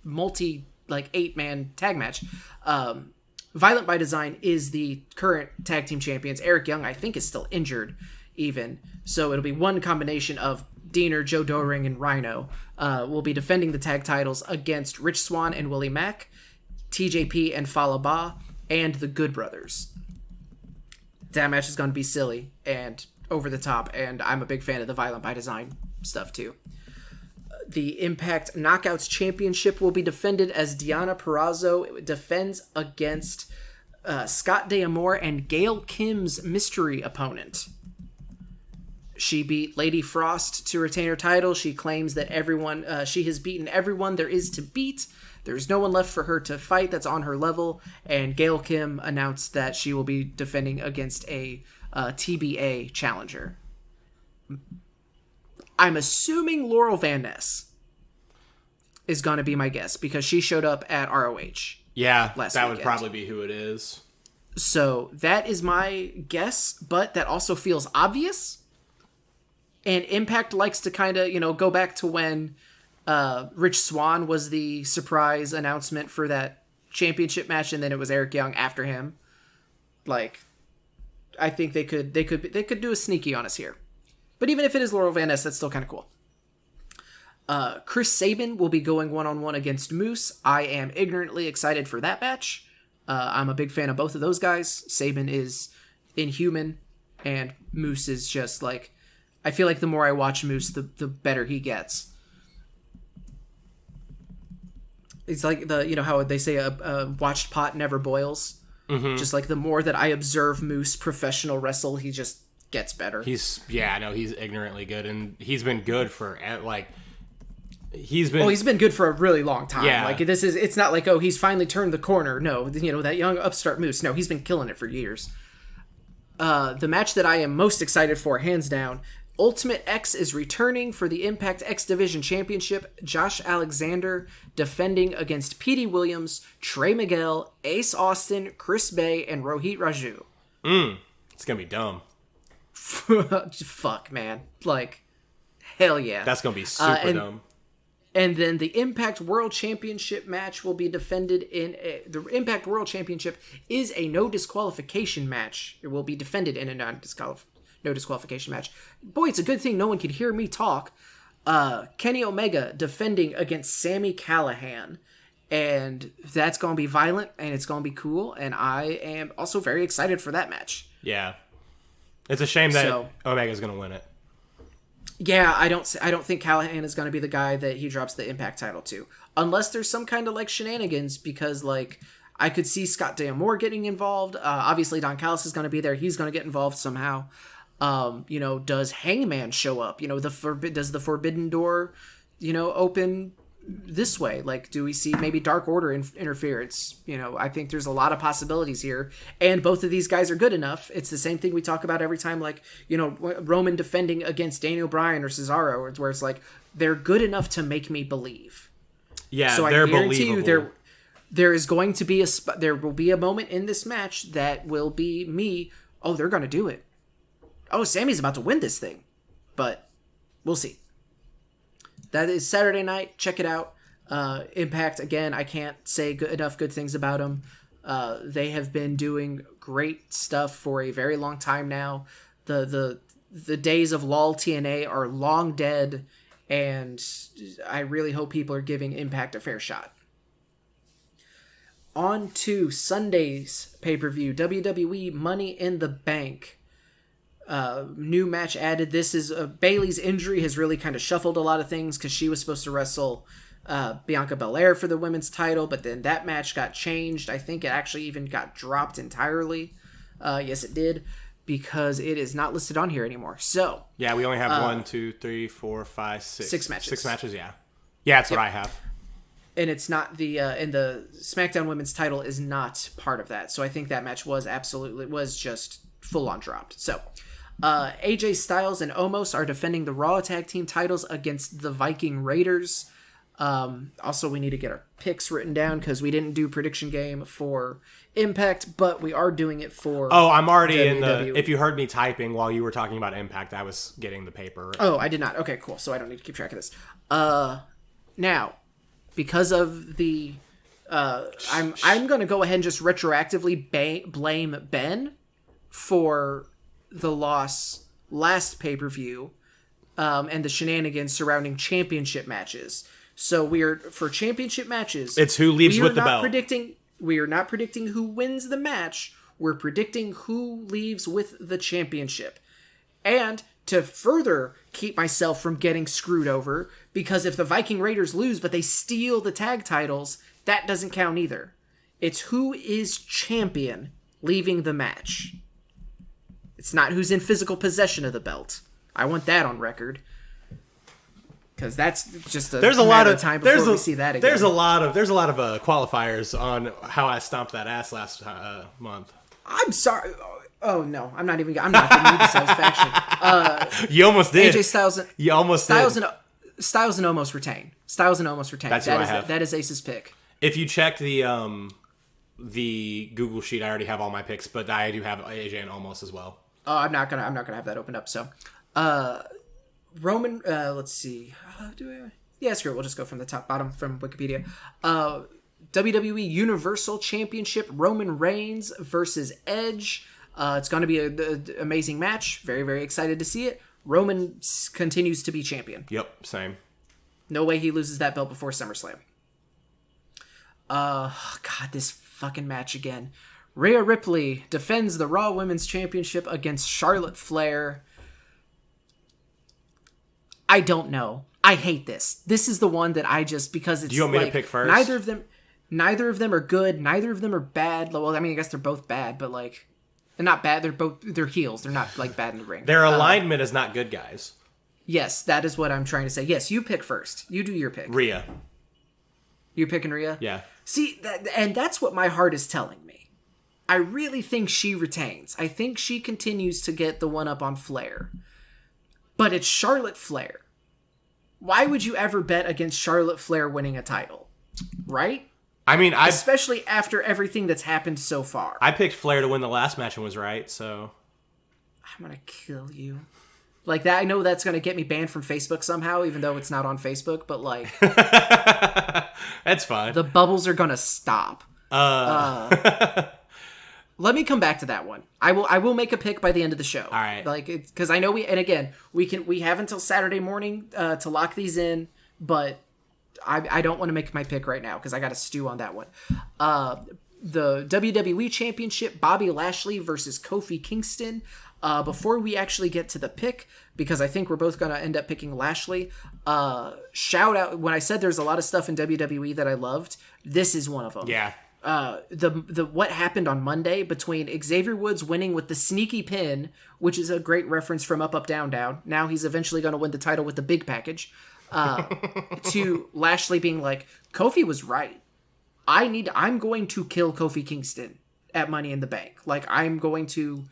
8-man tag match. Violent by Design is the current tag team champions. Eric Young, I think, is still injured even. So it'll be one combination of Diener, Joe Doring, and Rhino will be defending the tag titles against Rich Swann and Willie Mack, TJP and Falaba, and the Good Brothers. That match is going to be silly and over the top, and I'm a big fan of the Violent by Design stuff too. The Impact Knockouts Championship will be defended as Deonna Purrazzo defends against Scott D'Amore and Gail Kim's mystery opponent. She beat Lady Frost to retain her title. She claims that she has beaten everyone there is to beat. There's no one left for her to fight that's on her level, and Gail Kim announced that she will be defending against a TBA challenger. I'm assuming Laurel Van Ness is going to be my guess because she showed up at ROH. Yeah, that weekend. would probably be who it is. So that is my guess, but that also feels obvious. And Impact likes to kind of, go back to when Rich Swann was the surprise announcement for that championship match, and then it was Eric Young after him. Like, I think they could do a sneaky on us here. But even if it is Laurel Van Ness, that's still kind of cool. Chris Sabin will be going one-on-one against Moose. I am ignorantly excited for that match. I'm a big fan of both of those guys. Sabin is inhuman, and Moose is just like... I feel like the more I watch Moose, the better he gets. It's like how they say a watched pot never boils. Mm-hmm. Just like the more that I observe Moose professional wrestle, he just gets better. He's ignorantly good, and he's been good for he's been good for a really long time. Yeah. Like it's not like, he's finally turned the corner. No, that young upstart Moose. No, he's been killing it for years. The match that I am most excited for, hands down, Ultimate X is returning for the Impact X Division Championship. Josh Alexander defending against Petey Williams, Trey Miguel, Ace Austin, Chris Bay, and Rohit Raju. It's gonna be dumb. Fuck, man. Like, hell yeah. That's gonna be super dumb. And then the Impact World Championship match will be defended the Impact World Championship is a no disqualification match. It will be defended in a no disqualification match. Boy, it's a good thing no one could hear me talk. Kenny Omega defending against Sami Callihan. And that's going to be violent, and it's going to be cool, and I am also very excited for that match. Yeah. It's a shame that Omega's going to win it. Yeah, I don't think Callihan is going to be the guy that he drops the Impact title to. Unless there's some kind of, shenanigans, because, I could see Scott D'Amore getting involved. Obviously, Don Callis is going to be there. He's going to get involved somehow. Does Hangman show up? Does the Forbidden Door, open this way? Do we see maybe Dark Order interference? I think there's a lot of possibilities here, and both of these guys are good enough. It's the same thing we talk about every time, Roman defending against Daniel Bryan or Cesaro, where it's they're good enough to make me believe. Yeah, so they're I guarantee believable. There is going to be there will be a moment in this match that will be me. Oh, they're going to do it. Oh, Sammy's about to win this thing, but we'll see. That is Saturday night. Check it out. Impact, again, I can't say enough good things about them. They have been doing great stuff for a very long time now. The days of LOL TNA are long dead, and I really hope people are giving Impact a fair shot. On to Sunday's pay-per-view, WWE Money in the Bank. New match added. This is Bayley's injury has really kind of shuffled a lot of things because she was supposed to wrestle Bianca Belair for the women's title, but then that match got changed. I think it actually even got dropped entirely. Yes, it did, because it is not listed on here anymore. So yeah, we only have 1, 2, 3, 4, 5, 6. 6 matches. 6 matches, yeah. Yeah, that's what I have. And it's not and the SmackDown Women's title is not part of that. So I think that match was just full on dropped. So AJ Styles and Omos are defending the Raw Tag Team titles against the Viking Raiders. Also, we need to get our picks written down because we didn't do prediction game for Impact, but we are doing it for I'm already WWE. if you heard me typing while you were talking about Impact, I was getting the paper. Oh, I did not. Okay, cool. So I don't need to keep track of this. Now, because of the I'm going to go ahead and just retroactively blame Ben for the loss last pay-per-view and the shenanigans surrounding championship matches. So for championship matches, it's who leaves with the belt. We are not predicting who wins the match. We're predicting who leaves with the championship. And to further keep myself from getting screwed over, because if the Viking Raiders lose but they steal the tag titles, that doesn't count either. It's who is champion leaving the match. It's not who's in physical possession of the belt. I want that on record. Because that's just there's a lot of time before we see that again. There's a lot of qualifiers on how I stomped that ass last month. I'm sorry. Oh no, I'm not giving you the satisfaction. You almost did. AJ Styles. You almost did. Styles and Omos retain. That's what I have. That is Ace's pick. If you check the Google sheet, I already have all my picks, but I do have AJ and Omos as well. Oh, I'm not gonna have that opened up. So, Roman. Let's see. Screw it. We'll just go from the bottom from Wikipedia. WWE Universal Championship: Roman Reigns versus Edge. It's going to be an amazing match. Very, very excited to see it. Roman continues to be champion. Yep, same. No way he loses that belt before SummerSlam. God, this fucking match again. Rhea Ripley defends the Raw Women's Championship against Charlotte Flair. I don't know. I hate this. This is the one that I just, because it's, do you want me to pick first? Neither of them are good. Neither of them are bad. Well, I mean, I guess they're both bad, but like, they're not bad. They're heels. They're not like bad in the ring. Their alignment is not good guys. Yes, that is what I'm trying to say. Yes, you pick first. You do your pick. Rhea. You picking Rhea? Yeah. See, and that's what my heart is telling me. I really think she retains. I think she continues to get the one up on Flair. But it's Charlotte Flair. Why would you ever bet against Charlotte Flair winning a title? Right? I mean, especially after everything that's happened so far. I picked Flair to win the last match and was right, so I'm gonna kill you. Like that, I know that's gonna get me banned from Facebook somehow, even though it's not on Facebook, but like that's fine. The bubbles are gonna stop. Let me come back to that one. I will make a pick by the end of the show. All right. Like, because I know we have until Saturday morning to lock these in, but I don't want to make my pick right now because I got to stew on that one. The WWE Championship, Bobby Lashley versus Kofi Kingston. Before we actually get to the pick, because I think we're both going to end up picking Lashley, shout out, when I said there's a lot of stuff in WWE that I loved, this is one of them. Yeah. The what happened on Monday between Xavier Woods winning with the sneaky pin, which is a great reference from Up, Up, Down, Down. Now he's eventually going to win the title with the big package. To Lashley being like, Kofi was right. I'm going to kill Kofi Kingston at Money in the Bank. Like, I'm going to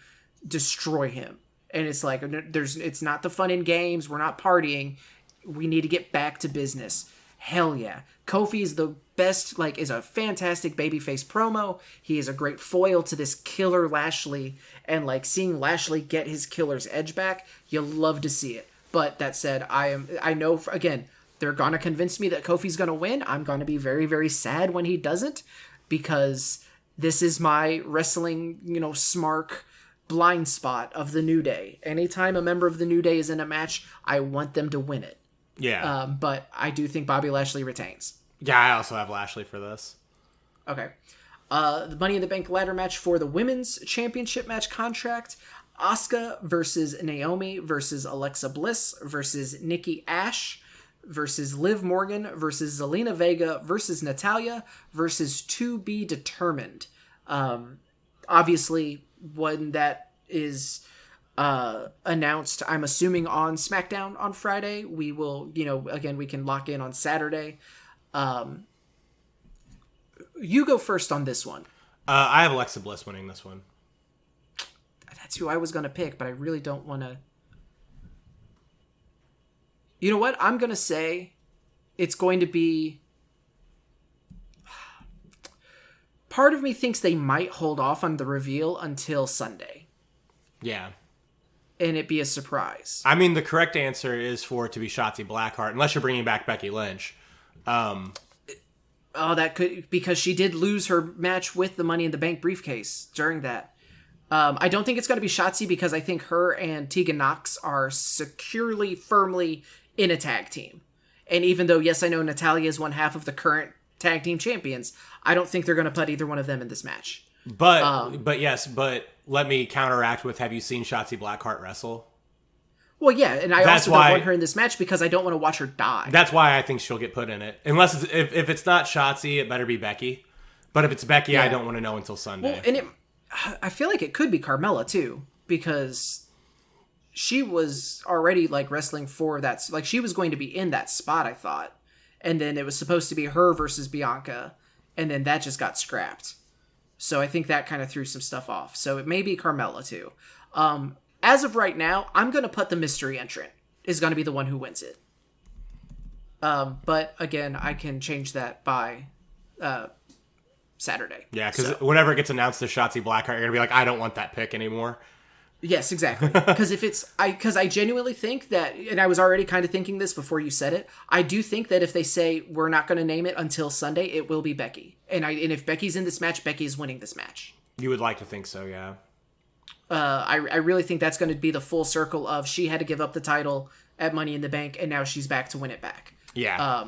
destroy him. And it's like, it's not the fun in games. We're not partying. We need to get back to business. Hell yeah. Kofi is the best, like, is a fantastic babyface promo. He is a great foil to this killer Lashley. And, like, seeing Lashley get his killer's edge back, you love to see it. But that said, I know, again, they're going to convince me that Kofi's going to win. I'm going to be very, very sad when he doesn't, because this is my wrestling, smark blind spot of the New Day. Anytime a member of the New Day is in a match, I want them to win it. Yeah. But I do think Bobby Lashley retains. Yeah, I also have Lashley for this. Okay. The Money in the Bank ladder match for the women's championship match contract. Asuka versus Naomi versus Alexa Bliss versus Nikki Ash versus Liv Morgan versus Zelina Vega versus Natalya versus To Be Determined. Obviously, one that is announced, I'm assuming, on SmackDown on Friday. We will, again, we can lock in on Saturday. You go first on this one. I have Alexa Bliss winning this one. That's who I was going to pick, but I really don't want to. You know what? I'm going to say it's going to be. Part of me thinks they might hold off on the reveal until Sunday. Yeah. And it be a surprise. I mean, the correct answer is for it to be Shotzi Blackheart, unless you're bringing back Becky Lynch. That could, because she did lose her match with the Money in the Bank briefcase during that. I don't think it's going to be Shotzi because I think her and Tegan Nox are securely, firmly in a tag team. And even though, yes, I know Natalya is one half of the current tag team champions, I don't think they're going to put either one of them in this match. But let me counteract with, have you seen Shotzi Blackheart wrestle? Well, yeah, and I also don't want her in this match because I don't want to watch her die. That's why I think she'll get put in it. Unless if it's not Shotzi, it better be Becky. But if it's Becky, I don't want to know until Sunday. Well, and I feel like it could be Carmella too, because she was already wrestling for that. She was going to be in that spot, I thought, and then it was supposed to be her versus Bianca, and then that just got scrapped. So I think that kind of threw some stuff off. So it may be Carmella too. As of right now, I'm going to put the mystery entrant is going to be the one who wins it. But again, I can change that by Saturday. Yeah, because whenever it gets announced to Shotzi Blackheart, you're going to be like, I don't want that pick anymore. Yes, exactly. Because I genuinely think that, and I was already kind of thinking this before you said it, I do think that if they say we're not going to name it until Sunday, it will be Becky. And if Becky's in this match, Becky's winning this match. You would like to think so, yeah. I really think that's going to be the full circle of she had to give up the title at Money in the Bank, and now she's back to win it back. Yeah.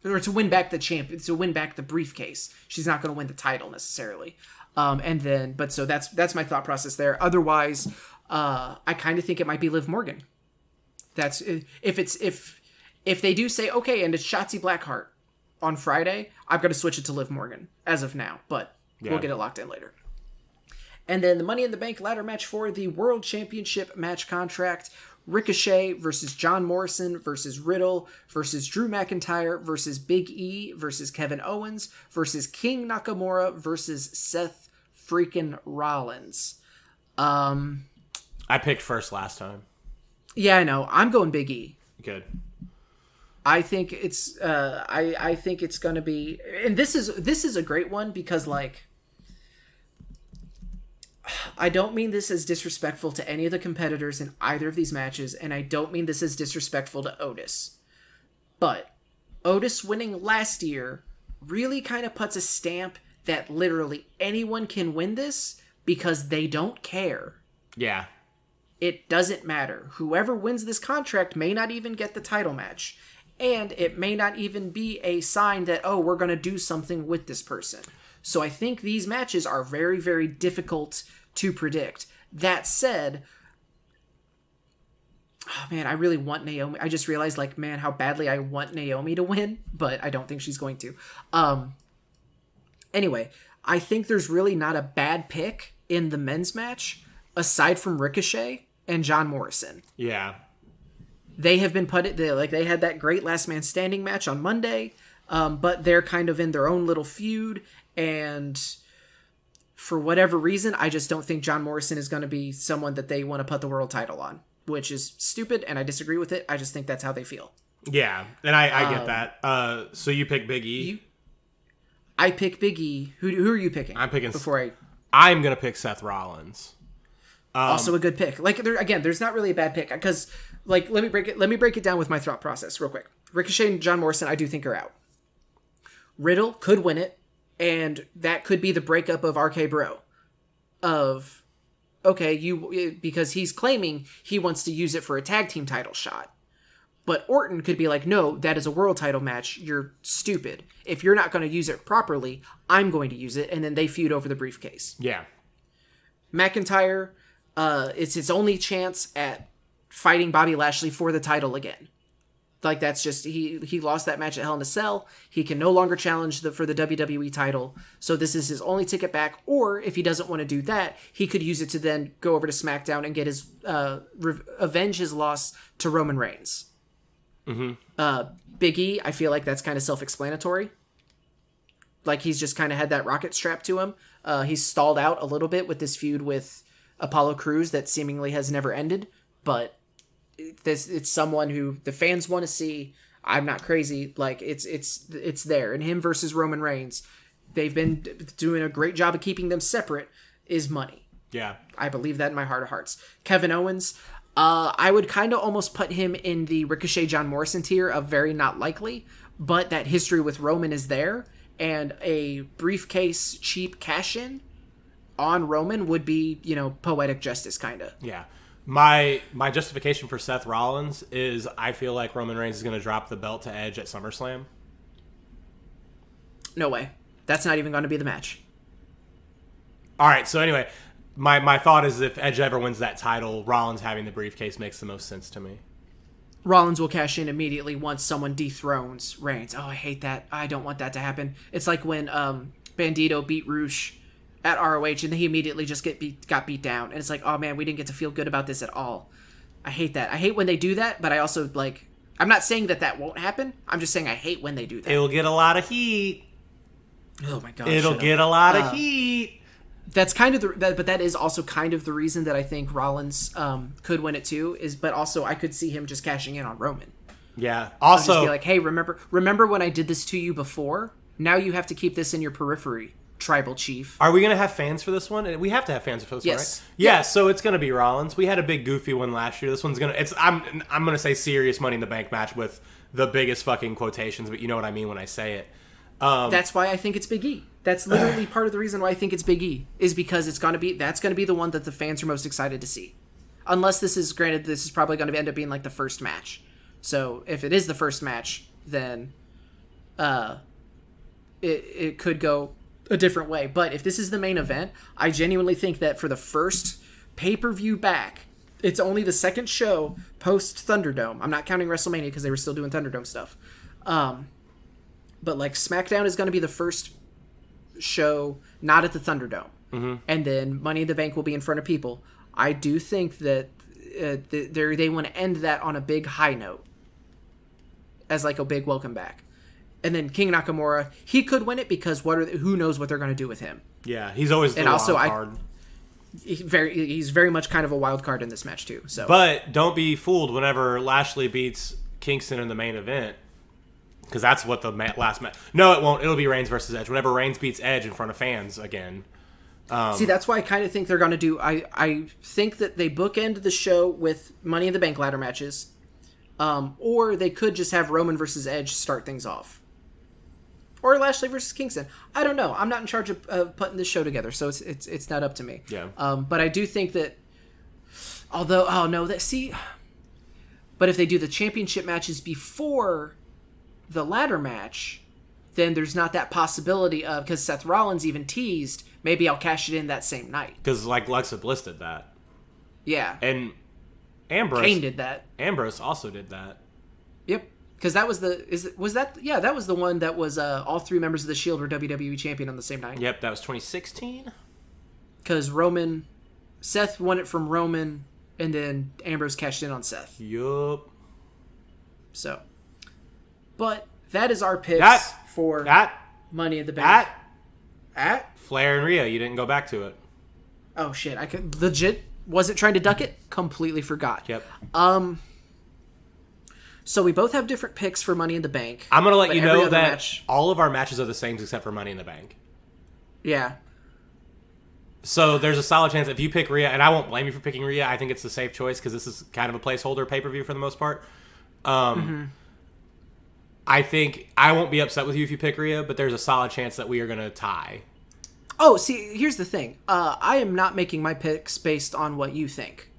Or to win back to win back the briefcase. She's not going to win the title necessarily. So that's my thought process there. Otherwise, I kind of think it might be Liv Morgan. That's if they do say okay, and it's Shotzi Blackheart on Friday, I'm going to switch it to Liv Morgan as of now, but we'll get it locked in later. And then the Money in the Bank ladder match for the World Championship match contract. Ricochet versus John Morrison versus Riddle versus Drew McIntyre versus Big E versus Kevin Owens versus King Nakamura versus Seth freaking Rollins. I picked first last time. Yeah, I know. I'm going Big E. Good. I think it's I think it's going to be, and this is a great one because I don't mean this as disrespectful to any of the competitors in either of these matches, and I don't mean this as disrespectful to Otis. But Otis winning last year really kind of puts a stamp that literally anyone can win this because they don't care. Yeah. It doesn't matter. Whoever wins this contract may not even get the title match. And it may not even be a sign that, oh, we're going to do something with this person. So I think these matches are very, very difficult to predict. That said, oh man, I really want Naomi. I just realized, how badly I want Naomi to win, but I don't think she's going to. Anyway, I think there's really not a bad pick in the men's match, aside from Ricochet and John Morrison. Yeah. They have been they had that great last man standing match on Monday, but they're kind of in their own little feud, and for whatever reason, I just don't think John Morrison is going to be someone that they want to put the world title on, which is stupid, and I disagree with it. I just think that's how they feel. Yeah, and I get that. So you pick Big E? I pick Big E. Who are you picking? I'm picking... I'm going to pick Seth Rollins. Also a good pick. There's not really a bad pick, because, let me break it down with my thought process real quick. Ricochet and John Morrison, I do think are out. Riddle could win it, and that could be the breakup of RK Bro. Because he's claiming he wants to use it for a tag team title shot. But Orton could be like, no, that is a world title match. You're stupid. If you're not going to use it properly, I'm going to use it. And then they feud over the briefcase. Yeah. McIntyre, it's his only chance at fighting Bobby Lashley for the title again. Like, that's just, he lost that match at Hell in a Cell. He can no longer challenge for the WWE title. So this is his only ticket back. Or if he doesn't want to do that, he could use it to then go over to SmackDown and get his, avenge his loss to Roman Reigns. Big E, I feel like that's kind of self-explanatory. Like, he's just kind of had that rocket strapped to him. He's stalled out a little bit with this feud with Apollo Crews that seemingly has never ended. But it's someone who the fans want to see. I'm not crazy. Like, it's there. And him versus Roman Reigns, they've been doing a great job of keeping them separate, is money. Yeah. I believe that in my heart of hearts. Kevin Owens, I would kind of almost put him in the Ricochet John Morrison tier of very not likely, but that history with Roman is there, and a briefcase cheap cash-in on Roman would be, poetic justice, kind of. Yeah. My justification for Seth Rollins is I feel like Roman Reigns is going to drop the belt to Edge at SummerSlam. No way. That's not even going to be the match. All right, so anyway, my thought is if Edge ever wins that title, Rollins having the briefcase makes the most sense to me. Rollins will cash in immediately once someone dethrones Reigns. Oh, I hate that. I don't want that to happen. It's like when Bandito beat Roosh at ROH, and then he immediately just got beat down. And it's like, oh man, we didn't get to feel good about this at all. I hate that. I hate when they do that, but I also, like, I'm not saying that won't happen. I'm just saying I hate when they do that. It'll get a lot of heat. Oh my god. It'll get a lot of heat. That's kind of but that is also kind of the reason that I think Rollins could win it too, but also I could see him just cashing in on Roman. Yeah. Also, just be like, hey, remember when I did this to you before? Now you have to keep this in your periphery, tribal chief. Are we going to have fans for this one? We have to have fans for this one, right? Yeah, so it's going to be Rollins. We had a big goofy one last year. This one's going to I'm going to say serious Money in the Bank match with the biggest fucking quotations, but you know what I mean when I say it. That's why I think it's Big E. That's literally part of the reason why I think it's Big E, is because that's going to be the one that the fans are most excited to see. Unless this is probably going to end up being like the first match. So if it is the first match, then it could go a different way. But if this is the main event, I genuinely think that for the first pay-per-view back, it's only the second show post Thunderdome. I'm not counting WrestleMania because they were still doing Thunderdome stuff. But like SmackDown is going to be the first show not at the Thunderdome. Mm-hmm. And then Money in the Bank will be in front of people. I do think that they want to end that on a big high note as like a big welcome back. And then King Nakamura, he could win it because who knows what they're going to do with him. Yeah, he's always the wild card. He's very much kind of a wild card in this match too. So, but don't be fooled whenever Lashley beats Kingston in the main event, because that's what the last match. No, it won't. It'll be Reigns versus Edge. Whenever Reigns beats Edge in front of fans again. See, that's why I kind of think they're going to do. I think that they bookend the show with Money in the Bank ladder matches, or they could just have Roman versus Edge start things off. Or Lashley versus Kingston. I don't know. I'm not in charge of putting this show together, so it's not up to me. Yeah. But I do think that, but if they do the championship matches before the ladder match, then there's not that possibility of, because Seth Rollins even teased, maybe I'll cash it in that same night. Because like Alexa Bliss did that. Yeah. And Ambrose. Kane did that. Ambrose also did that. Yep. Because that was that was the one that was all three members of the Shield were WWE champion on the same night. Yep, that was 2016. Because Seth won it from Roman, and then Ambrose cashed in on Seth. Yup. So, but that is our picks for Money in the Bank. Flair and Rhea, you didn't go back to it. Oh shit! I could legit wasn't trying to duck it. Completely forgot. Yep. So we both have different picks for Money in the Bank. I'm going to let you know that all of our matches are the same except for Money in the Bank. Yeah. So there's a solid chance if you pick Rhea, and I won't blame you for picking Rhea. I think it's the safe choice because this is kind of a placeholder pay-per-view for the most part. I think I won't be upset with you if you pick Rhea, but there's a solid chance that we are going to tie. Oh, see, here's the thing. I am not making my picks based on what you think,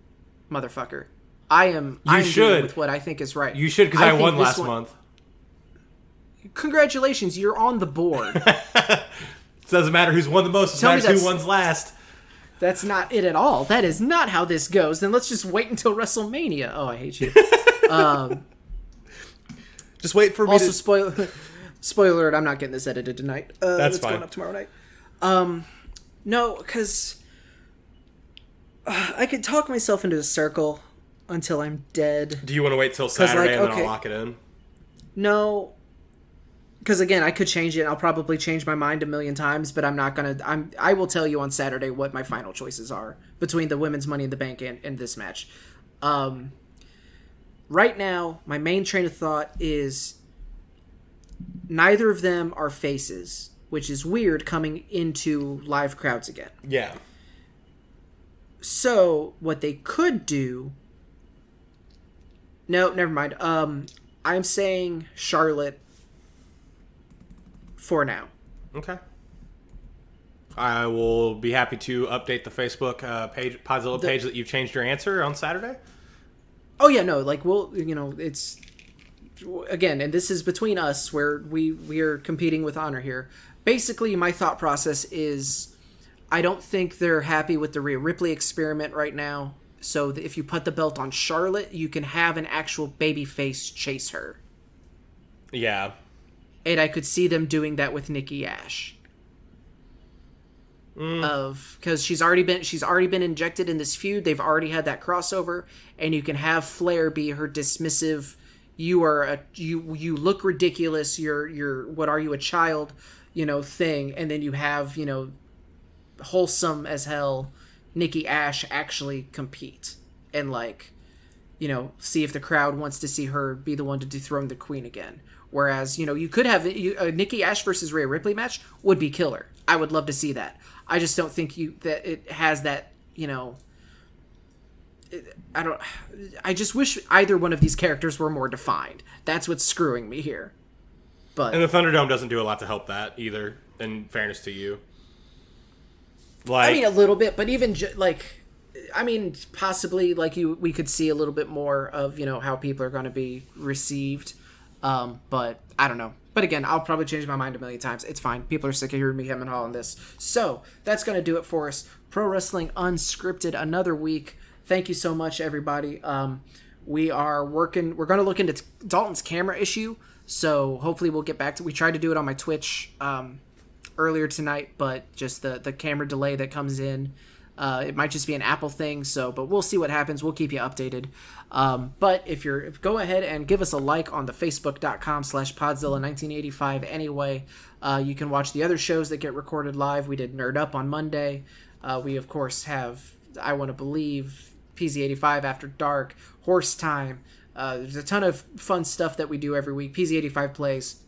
motherfucker. I'm dealing with what I think is right. You should, because I won last month. Congratulations, you're on the board. It doesn't matter who's won the most. It matters who wins last. That's not it at all. That is not how this goes. Then let's just wait until WrestleMania. Oh, I hate you. Just wait for me also, spoiler alert, I'm not getting this edited tonight. That's it's fine. Going up tomorrow night. No, because I could talk myself into a circle until I'm dead. Do you want to wait till Saturday and then I'll lock it in? No. Because again, I could change it. I'll probably change my mind a million times, but I'm not gonna. I will tell you on Saturday what my final choices are between the women's Money in the Bank and this match. Right now, my main train of thought is neither of them are faces, which is weird coming into live crowds again. Yeah. So what they could do. No, never mind. I'm saying Charlotte. For now. Okay. I will be happy to update the Facebook page, Podzilla page, that you've changed your answer on Saturday. Oh yeah, no, like it's again, and this is between us where we are competing with honor here. Basically, my thought process is, I don't think they're happy with the Rhea Ripley experiment right now. So if you put the belt on Charlotte, you can have an actual babyface chase her. Yeah. And I could see them doing that with Nikki Ash. Because she's already been injected in this feud. They've already had that crossover, and you can have Flair be her dismissive. You look ridiculous. You're what are you, a child? Thing, and then you have wholesome as hell Nikki Ash actually compete and see if the crowd wants to see her be the one to dethrone the queen again. Whereas, you could have a Nikki Ash versus Rhea Ripley match would be killer. I would love to see that. I just don't think that it has that, I just wish either one of these characters were more defined. That's what's screwing me here. And the Thunderdome doesn't do a lot to help that either, in fairness to you. A little bit, but even possibly we could see a little bit more of, how people are going to be received. But I don't know. But again, I'll probably change my mind a million times. It's fine. People are sick of hearing me hem and haw on this. So that's going to do it for us. Pro Wrestling Unscripted, another week. Thank you so much, everybody. We're going to look into Dalton's camera issue. So hopefully we'll get back to, we tried to do it on my Twitch, earlier tonight, but just the camera delay that comes in, it might just be an Apple thing. But we'll see what happens. We'll keep you updated. But go ahead and give us a like on the facebook.com/Podzilla1985 anyway. You can watch the other shows that get recorded live. We did Nerd Up on Monday. We, of course, have I Want to Believe, PZ85 After Dark, Horse Time. There's a ton of fun stuff that we do every week. PZ85 plays.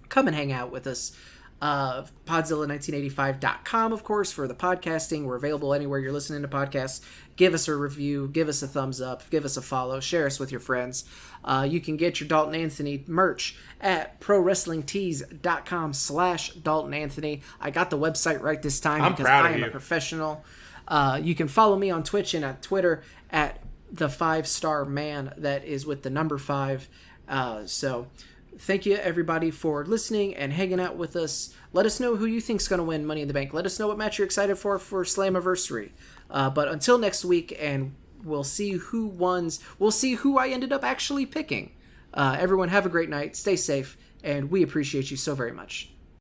Come and hang out with us. Podzilla1985.com, of course, for the podcasting. We're available anywhere you're listening to podcasts. Give us a review, give us a thumbs up, give us a follow, share us with your friends. You can get your Dalton Anthony merch at prowrestlingtees.com/Dalton Anthony. I got the website right this time because I am a professional. You can follow me on Twitch and at Twitter at the 5-Star Man. That is with the number 5. So thank you, everybody, for listening and hanging out with us. Let us know who you think's going to win Money in the Bank. Let us know what match you're excited for Slammiversary. But until next week, and we'll see who wins. We'll see who I ended up actually picking. Everyone have a great night. Stay safe, and we appreciate you so very much.